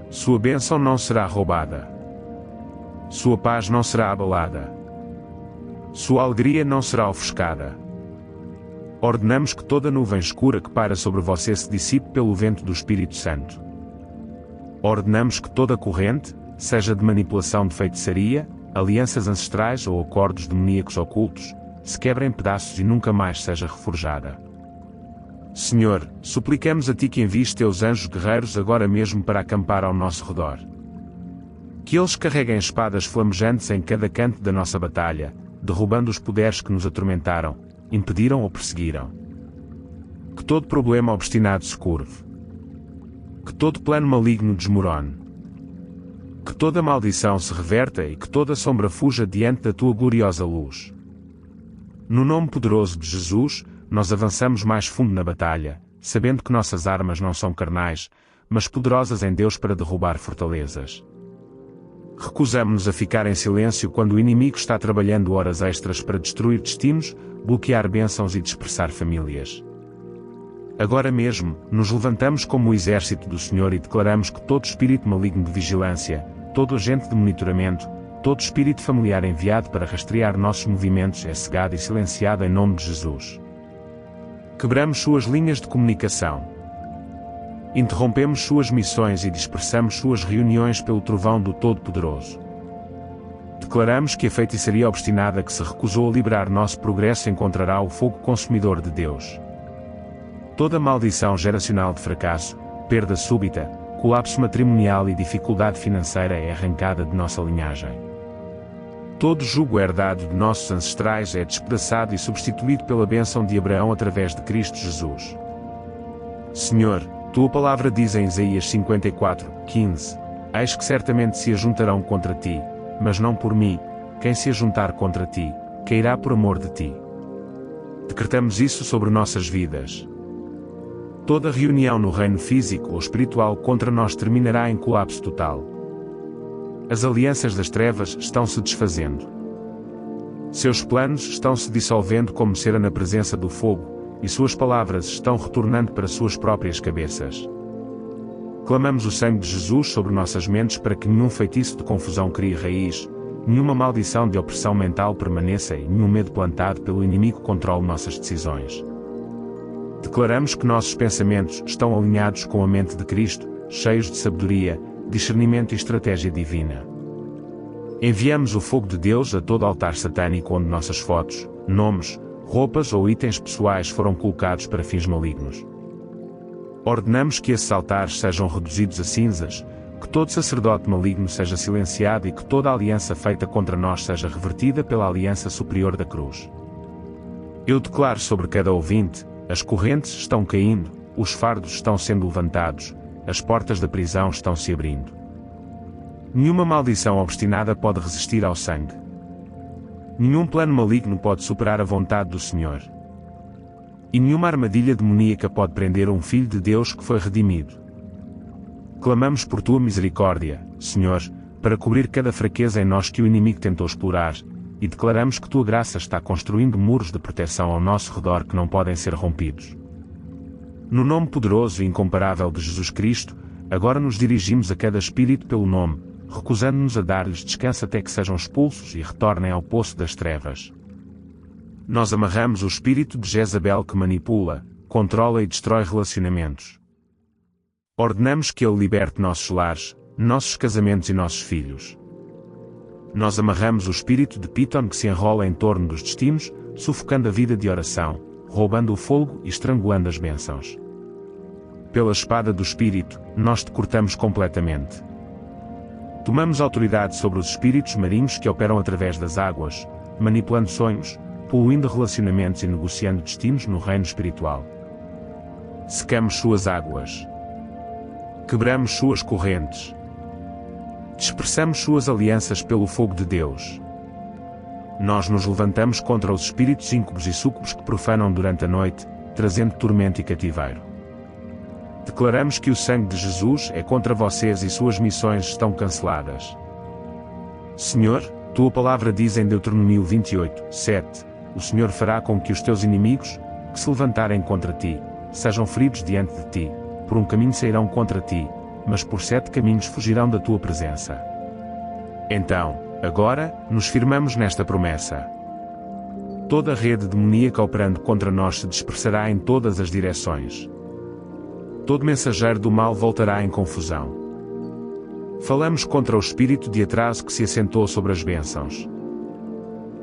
Sua bênção não será roubada. Sua paz não será abalada. Sua alegria não será ofuscada. Ordenamos que toda nuvem escura que paira sobre você se dissipe pelo vento do Espírito Santo. Ordenamos que toda corrente, seja de manipulação de feitiçaria, alianças ancestrais ou acordos demoníacos ocultos, se quebra em pedaços e nunca mais seja reforjada. Senhor, suplicamos a Ti que envies Teus anjos guerreiros agora mesmo para acampar ao nosso redor. Que eles carreguem espadas flamejantes em cada canto da nossa batalha, derrubando os poderes que nos atormentaram, impediram ou perseguiram. Que todo problema obstinado se curve. Que todo plano maligno desmorone. Que toda maldição se reverta e que toda sombra fuja diante da Tua gloriosa luz. No nome poderoso de Jesus, nós avançamos mais fundo na batalha, sabendo que nossas armas não são carnais, mas poderosas em Deus para derrubar fortalezas. Recusamo-nos a ficar em silêncio quando o inimigo está trabalhando horas extras para destruir destinos, bloquear bênçãos e dispersar famílias. Agora mesmo, nos levantamos como o exército do Senhor e declaramos que todo espírito maligno de vigilância, todo agente de monitoramento, todo espírito familiar enviado para rastrear nossos movimentos é cegado e silenciado em nome de Jesus. Quebramos suas linhas de comunicação. Interrompemos suas missões e dispersamos suas reuniões pelo trovão do Todo-Poderoso. Declaramos que a feitiçaria obstinada que se recusou a liberar nosso progresso encontrará o fogo consumidor de Deus. Toda maldição geracional de fracasso, perda súbita, colapso matrimonial e dificuldade financeira é arrancada de nossa linhagem. Todo jugo herdado de nossos ancestrais é despedaçado e substituído pela bênção de Abraão através de Cristo Jesus. Senhor, Tua palavra diz em Isaías 54:15, eis que certamente se ajuntarão contra Ti, mas não por mim, quem se ajuntar contra Ti, cairá por amor de Ti. Decretamos isso sobre nossas vidas. Toda reunião no reino físico ou espiritual contra nós terminará em colapso total. As alianças das trevas estão se desfazendo. Seus planos estão se dissolvendo como cera na presença do fogo, e suas palavras estão retornando para suas próprias cabeças. Clamamos o sangue de Jesus sobre nossas mentes para que nenhum feitiço de confusão crie raiz, nenhuma maldição de opressão mental permaneça e nenhum medo plantado pelo inimigo controle nossas decisões. Declaramos que nossos pensamentos estão alinhados com a mente de Cristo, cheios de sabedoria, discernimento e estratégia divina. Enviamos o fogo de Deus a todo altar satânico onde nossas fotos, nomes, roupas ou itens pessoais foram colocados para fins malignos. Ordenamos que esses altares sejam reduzidos a cinzas, que todo sacerdote maligno seja silenciado e que toda aliança feita contra nós seja revertida pela aliança superior da cruz. Eu declaro sobre cada ouvinte: as correntes estão caindo, os fardos estão sendo levantados, as portas da prisão estão se abrindo. Nenhuma maldição obstinada pode resistir ao sangue. Nenhum plano maligno pode superar a vontade do Senhor. E nenhuma armadilha demoníaca pode prender um filho de Deus que foi redimido. Clamamos por tua misericórdia, Senhor, para cobrir cada fraqueza em nós que o inimigo tentou explorar, e declaramos que tua graça está construindo muros de proteção ao nosso redor que não podem ser rompidos. No nome poderoso e incomparável de Jesus Cristo, agora nos dirigimos a cada espírito pelo nome, recusando-nos a dar-lhes descanso até que sejam expulsos e retornem ao poço das trevas. Nós amarramos o espírito de Jezabel que manipula, controla e destrói relacionamentos. Ordenamos que ele liberte nossos lares, nossos casamentos e nossos filhos. Nós amarramos o espírito de Piton que se enrola em torno dos destinos, sufocando a vida de oração, roubando o fôlego e estrangulando as bênçãos. Pela espada do Espírito, nós te cortamos completamente. Tomamos autoridade sobre os espíritos marinhos que operam através das águas, manipulando sonhos, poluindo relacionamentos e negociando destinos no reino espiritual. Secamos suas águas. Quebramos suas correntes. Dispersamos suas alianças pelo fogo de Deus. Nós nos levantamos contra os espíritos íncubos e súcubos que profanam durante a noite, trazendo tormento e cativeiro. Declaramos que o sangue de Jesus é contra vocês e suas missões estão canceladas. Senhor, tua palavra diz em Deuteronômio 28:7, o Senhor fará com que os teus inimigos, que se levantarem contra ti, sejam feridos diante de ti, por um caminho sairão contra ti, mas por 7 caminhos fugirão da tua presença. Então, agora, nos firmamos nesta promessa. Toda a rede demoníaca operando contra nós se dispersará em todas as direções. Todo mensageiro do mal voltará em confusão. Falamos contra o espírito de atraso que se assentou sobre as bênçãos.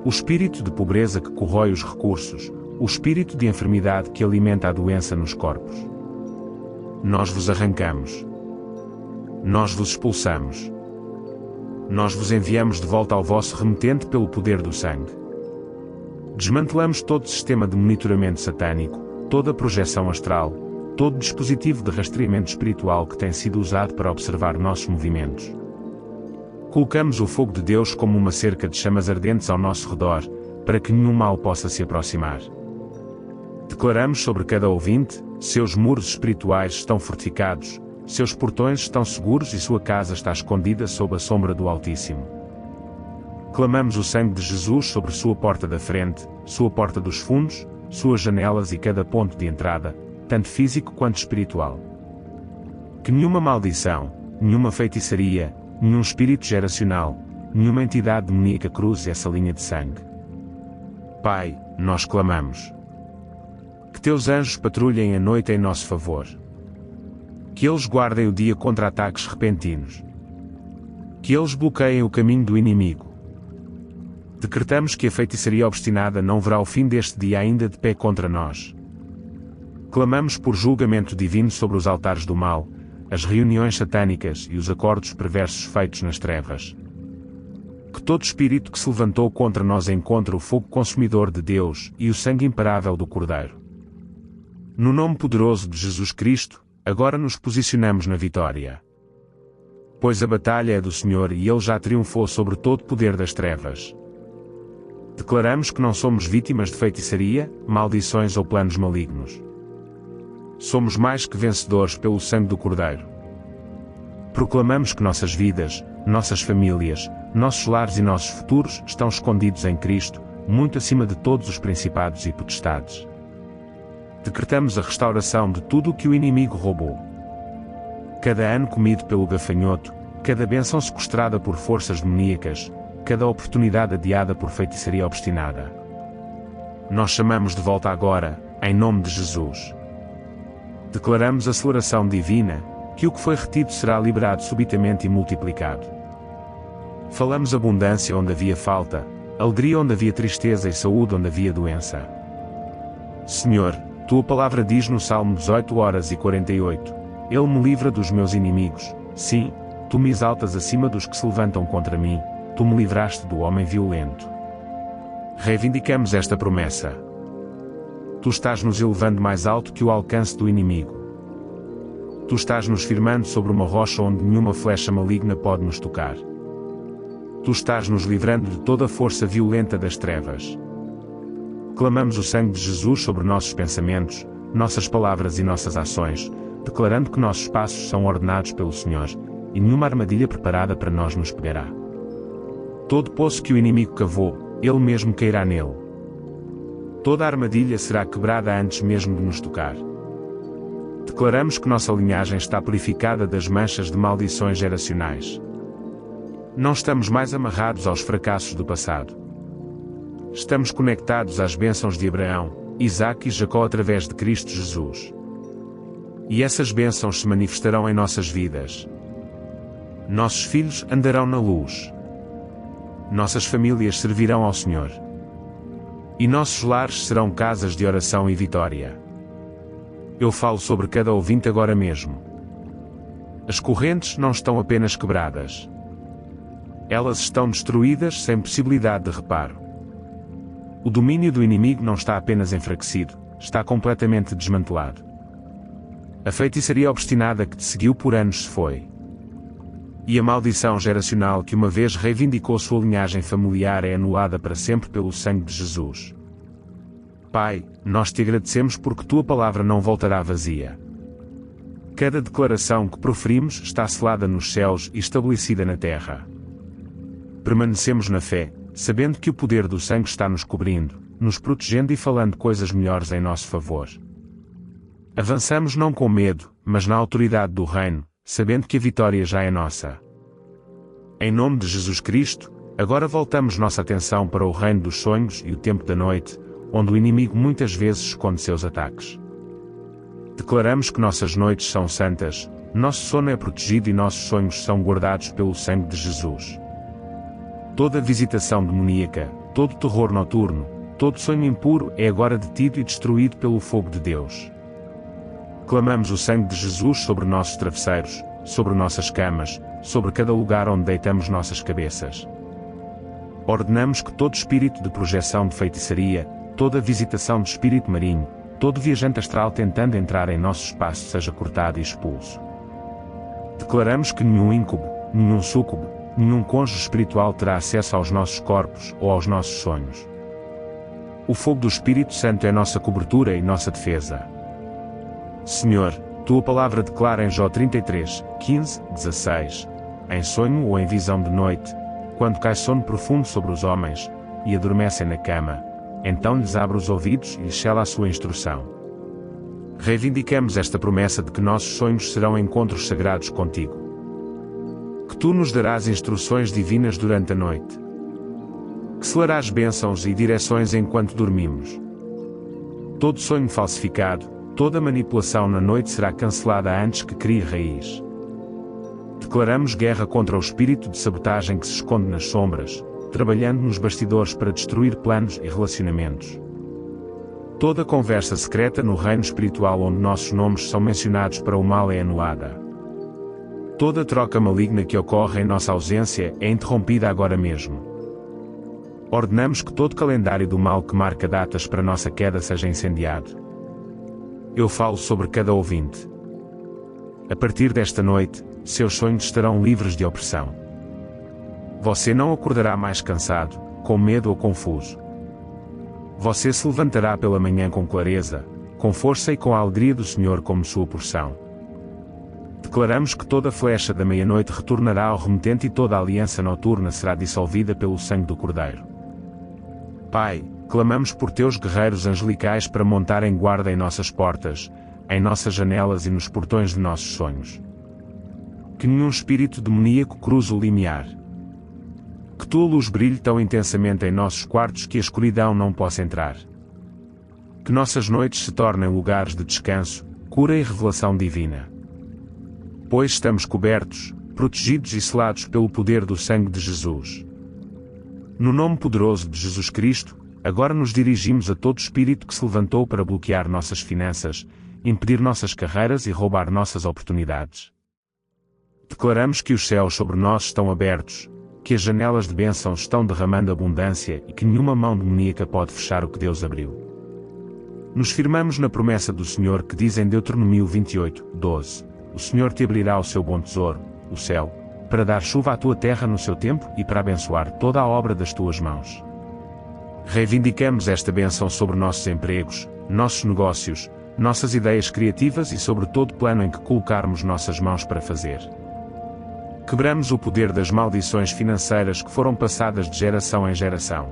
O espírito de pobreza que corrói os recursos, o espírito de enfermidade que alimenta a doença nos corpos. Nós vos arrancamos. Nós vos expulsamos. Nós vos enviamos de volta ao vosso remetente pelo poder do sangue. Desmantelamos todo o sistema de monitoramento satânico, toda a projeção astral, todo dispositivo de rastreamento espiritual que tem sido usado para observar nossos movimentos. Colocamos o fogo de Deus como uma cerca de chamas ardentes ao nosso redor, para que nenhum mal possa se aproximar. Declaramos sobre cada ouvinte: seus muros espirituais estão fortificados, seus portões estão seguros e sua casa está escondida sob a sombra do Altíssimo. Clamamos o sangue de Jesus sobre sua porta da frente, sua porta dos fundos, suas janelas e cada ponto de entrada, tanto físico quanto espiritual. Que nenhuma maldição, nenhuma feitiçaria, nenhum espírito geracional, nenhuma entidade demoníaca cruze essa linha de sangue. Pai, nós clamamos. Que teus anjos patrulhem a noite em nosso favor. Que eles guardem o dia contra ataques repentinos. Que eles bloqueiem o caminho do inimigo. Decretamos que a feitiçaria obstinada não verá o fim deste dia ainda de pé contra nós. Clamamos por julgamento divino sobre os altares do mal, as reuniões satânicas e os acordos perversos feitos nas trevas. Que todo espírito que se levantou contra nós encontre o fogo consumidor de Deus e o sangue imparável do Cordeiro. No nome poderoso de Jesus Cristo, agora nos posicionamos na vitória. Pois a batalha é do Senhor e Ele já triunfou sobre todo poder das trevas. Declaramos que não somos vítimas de feitiçaria, maldições ou planos malignos. Somos mais que vencedores pelo sangue do Cordeiro. Proclamamos que nossas vidas, nossas famílias, nossos lares e nossos futuros estão escondidos em Cristo, muito acima de todos os principados e potestades. Decretamos a restauração de tudo o que o inimigo roubou. Cada ano comido pelo gafanhoto, cada bênção sequestrada por forças demoníacas, cada oportunidade adiada por feitiçaria obstinada. Nós chamamos de volta agora, em nome de Jesus. Declaramos a aceleração divina, que o que foi retido será liberado subitamente e multiplicado. Falamos abundância onde havia falta, alegria onde havia tristeza e saúde onde havia doença. Senhor, tua palavra diz no Salmo 18:48, Ele me livra dos meus inimigos, sim, tu me exaltas acima dos que se levantam contra mim, tu me livraste do homem violento. Reivindicamos esta promessa. Tu estás nos elevando mais alto que o alcance do inimigo. Tu estás nos firmando sobre uma rocha onde nenhuma flecha maligna pode nos tocar. Tu estás nos livrando de toda a força violenta das trevas. Clamamos o sangue de Jesus sobre nossos pensamentos, nossas palavras e nossas ações, declarando que nossos passos são ordenados pelo Senhor, e nenhuma armadilha preparada para nós nos pegará. Todo poço que o inimigo cavou, ele mesmo cairá nele. Toda a armadilha será quebrada antes mesmo de nos tocar. Declaramos que nossa linhagem está purificada das manchas de maldições geracionais. Não estamos mais amarrados aos fracassos do passado. Estamos conectados às bênçãos de Abraão, Isaque e Jacó através de Cristo Jesus. E essas bênçãos se manifestarão em nossas vidas. Nossos filhos andarão na luz. Nossas famílias servirão ao Senhor. E nossos lares serão casas de oração e vitória. Eu falo sobre cada ouvinte agora mesmo. As correntes não estão apenas quebradas. Elas estão destruídas sem possibilidade de reparo. O domínio do inimigo não está apenas enfraquecido, está completamente desmantelado. A feitiçaria obstinada que te seguiu por anos se foi. E a maldição geracional que uma vez reivindicou sua linhagem familiar é anulada para sempre pelo sangue de Jesus. Pai, nós te agradecemos porque tua palavra não voltará vazia. Cada declaração que proferimos está selada nos céus e estabelecida na terra. Permanecemos na fé, sabendo que o poder do sangue está nos cobrindo, nos protegendo e falando coisas melhores em nosso favor. Avançamos não com medo, mas na autoridade do reino, sabendo que a vitória já é nossa. Em nome de Jesus Cristo, agora voltamos nossa atenção para o reino dos sonhos e o tempo da noite, onde o inimigo muitas vezes esconde seus ataques. Declaramos que nossas noites são santas, nosso sono é protegido e nossos sonhos são guardados pelo sangue de Jesus. Toda visitação demoníaca, todo terror noturno, todo sonho impuro é agora detido e destruído pelo fogo de Deus. Clamamos o sangue de Jesus sobre nossos travesseiros, sobre nossas camas, sobre cada lugar onde deitamos nossas cabeças. Ordenamos que todo espírito de projeção de feitiçaria, toda visitação de espírito marinho, todo viajante astral tentando entrar em nosso espaço seja cortado e expulso. Declaramos que nenhum íncube, nenhum súcube, nenhum cônjuge espiritual terá acesso aos nossos corpos ou aos nossos sonhos. O fogo do Espírito Santo é nossa cobertura e nossa defesa. Senhor, tua palavra declara em Jó 33, 15, 16, em sonho ou em visão de noite, quando cai sono profundo sobre os homens, e adormecem na cama, então lhes abre os ouvidos e lhes sela a sua instrução. Reivindicamos esta promessa de que nossos sonhos serão encontros sagrados contigo. Que tu nos darás instruções divinas durante a noite. Que selarás bênçãos e direções enquanto dormimos. Todo sonho falsificado, toda manipulação na noite será cancelada antes que crie raiz. Declaramos guerra contra o espírito de sabotagem que se esconde nas sombras, trabalhando nos bastidores para destruir planos e relacionamentos. Toda conversa secreta no reino espiritual onde nossos nomes são mencionados para o mal é anulada. Toda troca maligna que ocorre em nossa ausência é interrompida agora mesmo. Ordenamos que todo calendário do mal que marca datas para nossa queda seja incendiado. Eu falo sobre cada ouvinte. A partir desta noite, seus sonhos estarão livres de opressão. Você não acordará mais cansado, com medo ou confuso. Você se levantará pela manhã com clareza, com força e com a alegria do Senhor como sua porção. Declaramos que toda flecha da meia-noite retornará ao remetente e toda aliança noturna será dissolvida pelo sangue do Cordeiro. Pai, clamamos por teus guerreiros angelicais para montarem guarda em nossas portas, em nossas janelas e nos portões de nossos sonhos. Que nenhum espírito demoníaco cruze o limiar. Que tua luz brilhe tão intensamente em nossos quartos que a escuridão não possa entrar. Que nossas noites se tornem lugares de descanso, cura e revelação divina. pois estamos cobertos, protegidos e selados pelo poder do sangue de Jesus. No nome poderoso de Jesus Cristo, agora nos dirigimos a todo espírito que se levantou para bloquear nossas finanças, impedir nossas carreiras e roubar nossas oportunidades. Declaramos que os céus sobre nós estão abertos, que as janelas de bênção estão derramando abundância e que nenhuma mão demoníaca pode fechar o que Deus abriu. Nos firmamos na promessa do Senhor que diz em Deuteronômio 28:12: O Senhor te abrirá o seu bom tesouro, o céu, para dar chuva à tua terra no seu tempo e para abençoar toda a obra das tuas mãos. Reivindicamos esta bênção sobre nossos empregos, nossos negócios, nossas ideias criativas e sobre todo plano em que colocarmos nossas mãos para fazer. Quebramos o poder das maldições financeiras que foram passadas de geração em geração.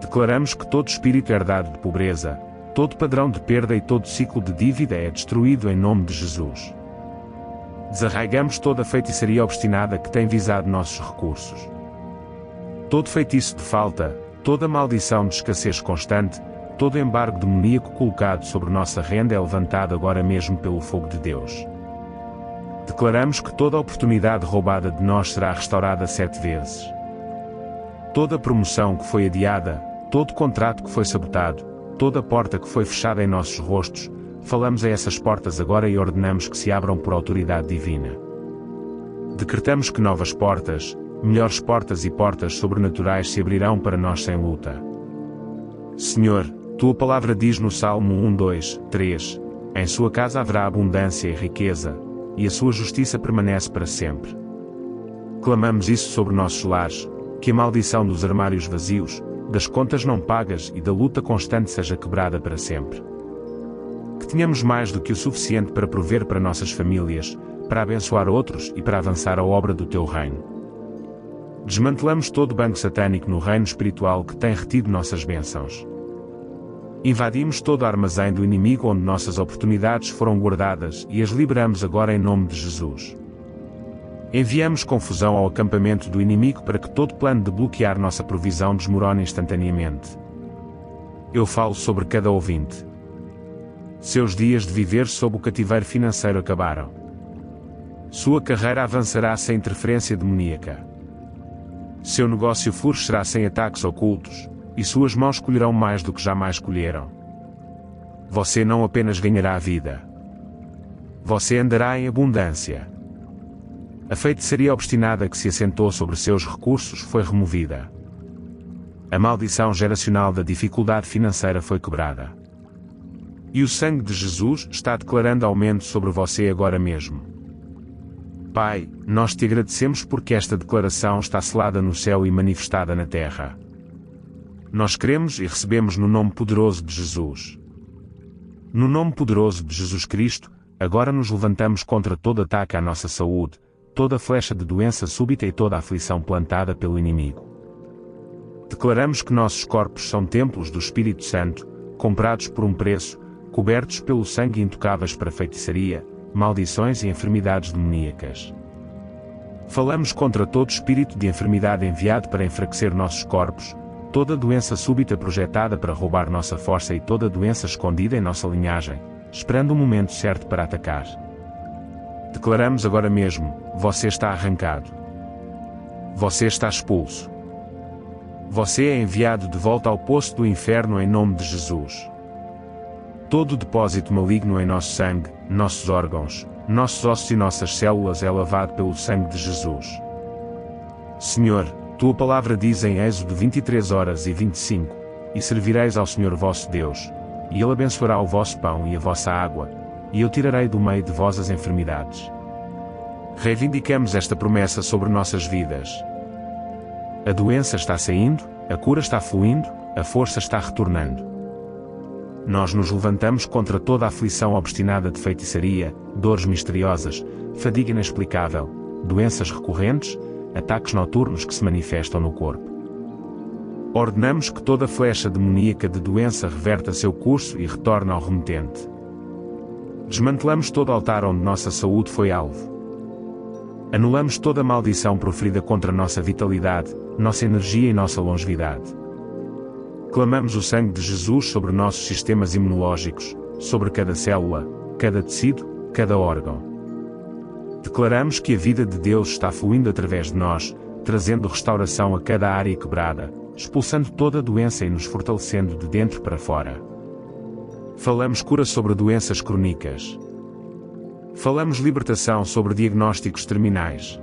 Declaramos que todo espírito herdado de pobreza, todo padrão de perda e todo ciclo de dívida é destruído em nome de Jesus. Desarraigamos toda a feitiçaria obstinada que tem visado nossos recursos. Todo feitiço de falta, toda maldição de escassez constante, todo embargo demoníaco colocado sobre nossa renda é levantado agora mesmo pelo fogo de Deus. Declaramos que toda oportunidade roubada de nós será restaurada 7 vezes. Toda promoção que foi adiada, todo contrato que foi sabotado, toda porta que foi fechada em nossos rostos, falamos a essas portas agora e ordenamos que se abram por autoridade divina. Decretamos que novas portas, melhores portas e portas sobrenaturais se abrirão para nós sem luta. Senhor, tua palavra diz no Salmo 1, 2, 3, em sua casa haverá abundância e riqueza, e a sua justiça permanece para sempre. Clamamos isso sobre nossos lares, que a maldição dos armários vazios, das contas não pagas e da luta constante seja quebrada para sempre. Que tenhamos mais do que o suficiente para prover para nossas famílias, para abençoar outros e para avançar a obra do teu reino. Desmantelamos todo o banco satânico no reino espiritual que tem retido nossas bênçãos. Invadimos todo o armazém do inimigo onde nossas oportunidades foram guardadas e as liberamos agora em nome de Jesus. Enviamos confusão ao acampamento do inimigo para que todo plano de bloquear nossa provisão desmorone instantaneamente. Eu falo sobre cada ouvinte. Seus dias de viver sob o cativeiro financeiro acabaram. Sua carreira avançará sem interferência demoníaca. Seu negócio florescerá sem ataques ocultos, e suas mãos colherão mais do que jamais colheram. Você não apenas ganhará a vida. Você andará em abundância. A feitiçaria obstinada que se assentou sobre seus recursos foi removida. A maldição geracional da dificuldade financeira foi quebrada. E o sangue de Jesus está declarando aumento sobre você agora mesmo. Pai, nós te agradecemos porque esta declaração está selada no céu e manifestada na terra. Nós cremos e recebemos no nome poderoso de Jesus. No nome poderoso de Jesus Cristo, agora nos levantamos contra todo ataque à nossa saúde, toda flecha de doença súbita e toda aflição plantada pelo inimigo. Declaramos que nossos corpos são templos do Espírito Santo, comprados por um preço, cobertos pelo sangue e intocáveis para feitiçaria, maldições e enfermidades demoníacas. Falamos contra todo espírito de enfermidade enviado para enfraquecer nossos corpos, toda doença súbita projetada para roubar nossa força e toda doença escondida em nossa linhagem, esperando o momento certo para atacar. Declaramos agora mesmo, você está arrancado. Você está expulso. Você é enviado de volta ao poço do inferno em nome de Jesus. Todo depósito maligno em nosso sangue, nossos órgãos, nossos ossos e nossas células é lavado pelo sangue de Jesus. Senhor, tua palavra diz em Êxodo 23:25, e servireis ao Senhor vosso Deus, e Ele abençoará o vosso pão e a vossa água, e eu tirarei do meio de vós as enfermidades. Reivindicamos esta promessa sobre nossas vidas. A doença está saindo, a cura está fluindo, a força está retornando. Nós nos levantamos contra toda a aflição obstinada de feitiçaria, dores misteriosas, fadiga inexplicável, doenças recorrentes, ataques noturnos que se manifestam no corpo. Ordenamos que toda flecha demoníaca de doença reverta seu curso e retorne ao remetente. Desmantelamos todo altar onde nossa saúde foi alvo. Anulamos toda maldição proferida contra nossa vitalidade, nossa energia e nossa longevidade. Clamamos o sangue de Jesus sobre nossos sistemas imunológicos, sobre cada célula, cada tecido, cada órgão. Declaramos que a vida de Deus está fluindo através de nós, trazendo restauração a cada área quebrada, expulsando toda a doença e nos fortalecendo de dentro para fora. Falamos cura sobre doenças crônicas. Falamos libertação sobre diagnósticos terminais.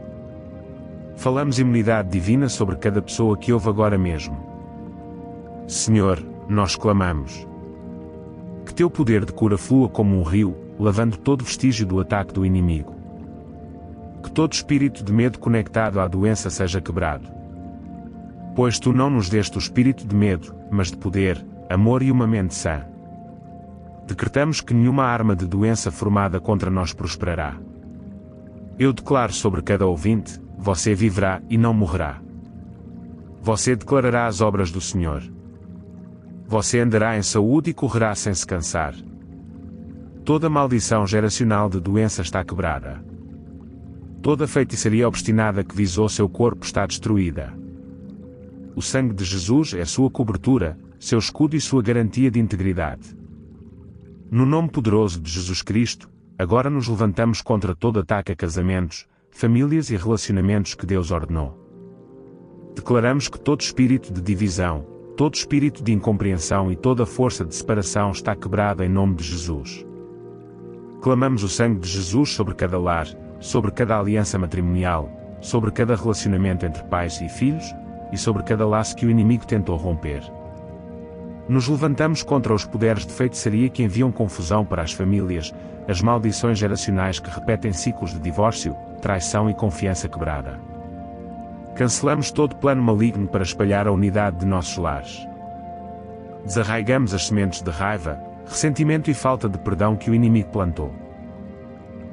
Falamos imunidade divina sobre cada pessoa que ouve agora mesmo. Senhor, nós clamamos. Que teu poder de cura flua como um rio, lavando todo vestígio do ataque do inimigo. Que todo espírito de medo conectado à doença seja quebrado. Pois tu não nos deste o espírito de medo, mas de poder, amor e uma mente sã. Decretamos que nenhuma arma de doença formada contra nós prosperará. Eu declaro sobre cada ouvinte: você viverá e não morrerá. Você declarará as obras do Senhor. Você andará em saúde e correrá sem se cansar. Toda maldição geracional de doença está quebrada. Toda feitiçaria obstinada que visou seu corpo está destruída. O sangue de Jesus é sua cobertura, seu escudo e sua garantia de integridade. No nome poderoso de Jesus Cristo, agora nos levantamos contra todo ataque a casamentos, famílias e relacionamentos que Deus ordenou. Declaramos que todo espírito de divisão, todo espírito de incompreensão e toda força de separação está quebrada em nome de Jesus. Clamamos o sangue de Jesus sobre cada lar, sobre cada aliança matrimonial, sobre cada relacionamento entre pais e filhos, e sobre cada laço que o inimigo tentou romper. Nos levantamos contra os poderes de feitiçaria que enviam confusão para as famílias, as maldições geracionais que repetem ciclos de divórcio, traição e confiança quebrada. Cancelamos todo plano maligno para espalhar a unidade de nossos lares. Desarraigamos as sementes de raiva, ressentimento e falta de perdão que o inimigo plantou.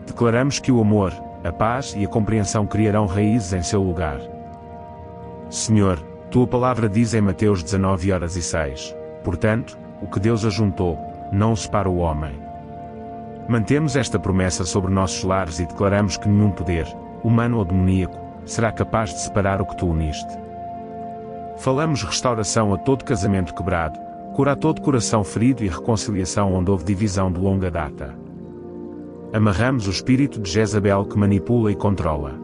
Declaramos que o amor, a paz e a compreensão criarão raízes em seu lugar. Senhor, tua palavra diz em Mateus 19:06. Portanto, o que Deus ajuntou, não o separa o homem. Mantemos esta promessa sobre nossos lares e declaramos que nenhum poder, humano ou demoníaco, será capaz de separar o que tu uniste. Falamos restauração a todo casamento quebrado, cura a todo coração ferido e reconciliação onde houve divisão de longa data. Amarramos o espírito de Jezabel que manipula e controla.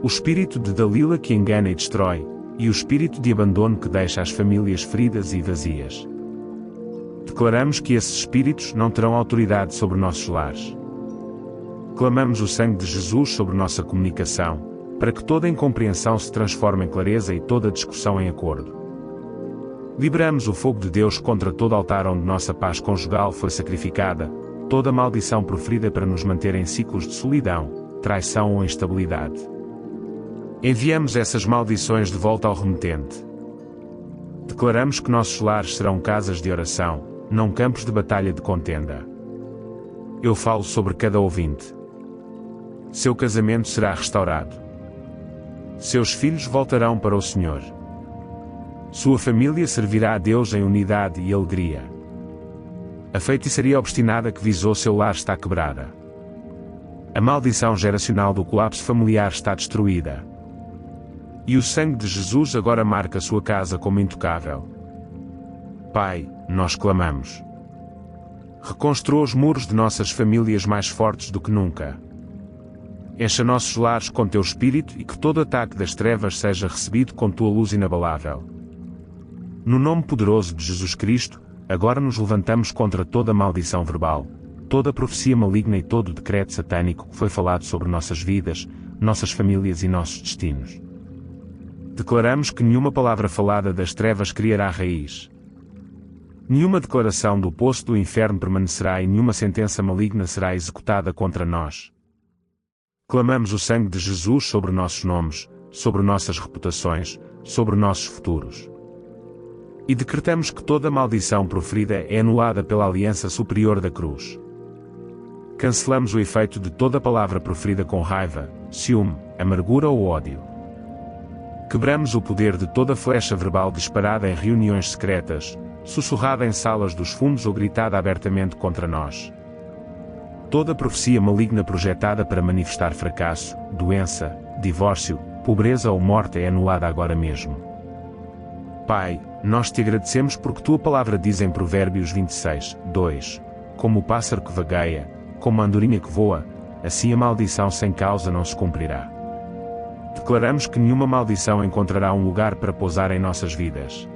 O espírito de Dalila que engana e destrói, e o espírito de abandono que deixa as famílias feridas e vazias. Declaramos que esses espíritos não terão autoridade sobre nossos lares. Clamamos o sangue de Jesus sobre nossa comunicação, para que toda incompreensão se transforme em clareza e toda discussão em acordo. Liberamos o fogo de Deus contra todo altar onde nossa paz conjugal foi sacrificada, toda maldição proferida para nos manter em ciclos de solidão, traição ou instabilidade. Enviamos essas maldições de volta ao remetente. Declaramos que nossos lares serão casas de oração, não campos de batalha de contenda. Eu falo sobre cada ouvinte. Seu casamento será restaurado. Seus filhos voltarão para o Senhor. Sua família servirá a Deus em unidade e alegria. A feitiçaria obstinada que visou seu lar está quebrada. A maldição geracional do colapso familiar está destruída. E o sangue de Jesus agora marca sua casa como intocável. Pai, nós clamamos. Reconstrua os muros de nossas famílias mais fortes do que nunca. Encha nossos lares com teu espírito e que todo ataque das trevas seja recebido com tua luz inabalável. No nome poderoso de Jesus Cristo, agora nos levantamos contra toda maldição verbal, toda profecia maligna e todo decreto satânico que foi falado sobre nossas vidas, nossas famílias e nossos destinos. Declaramos que nenhuma palavra falada das trevas criará raiz. Nenhuma declaração do poço do inferno permanecerá e nenhuma sentença maligna será executada contra nós. Clamamos o sangue de Jesus sobre nossos nomes, sobre nossas reputações, sobre nossos futuros. E decretamos que toda maldição proferida é anulada pela aliança superior da cruz. Cancelamos o efeito de toda palavra proferida com raiva, ciúme, amargura ou ódio. Quebramos o poder de toda flecha verbal disparada em reuniões secretas, sussurrada em salas dos fundos ou gritada abertamente contra nós. Toda profecia maligna projetada para manifestar fracasso, doença, divórcio, pobreza ou morte é anulada agora mesmo. Pai, nós te agradecemos porque tua palavra diz em Provérbios 26:2, como o pássaro que vagueia, como a andorinha que voa, assim a maldição sem causa não se cumprirá. Declaramos que nenhuma maldição encontrará um lugar para pousar em nossas vidas.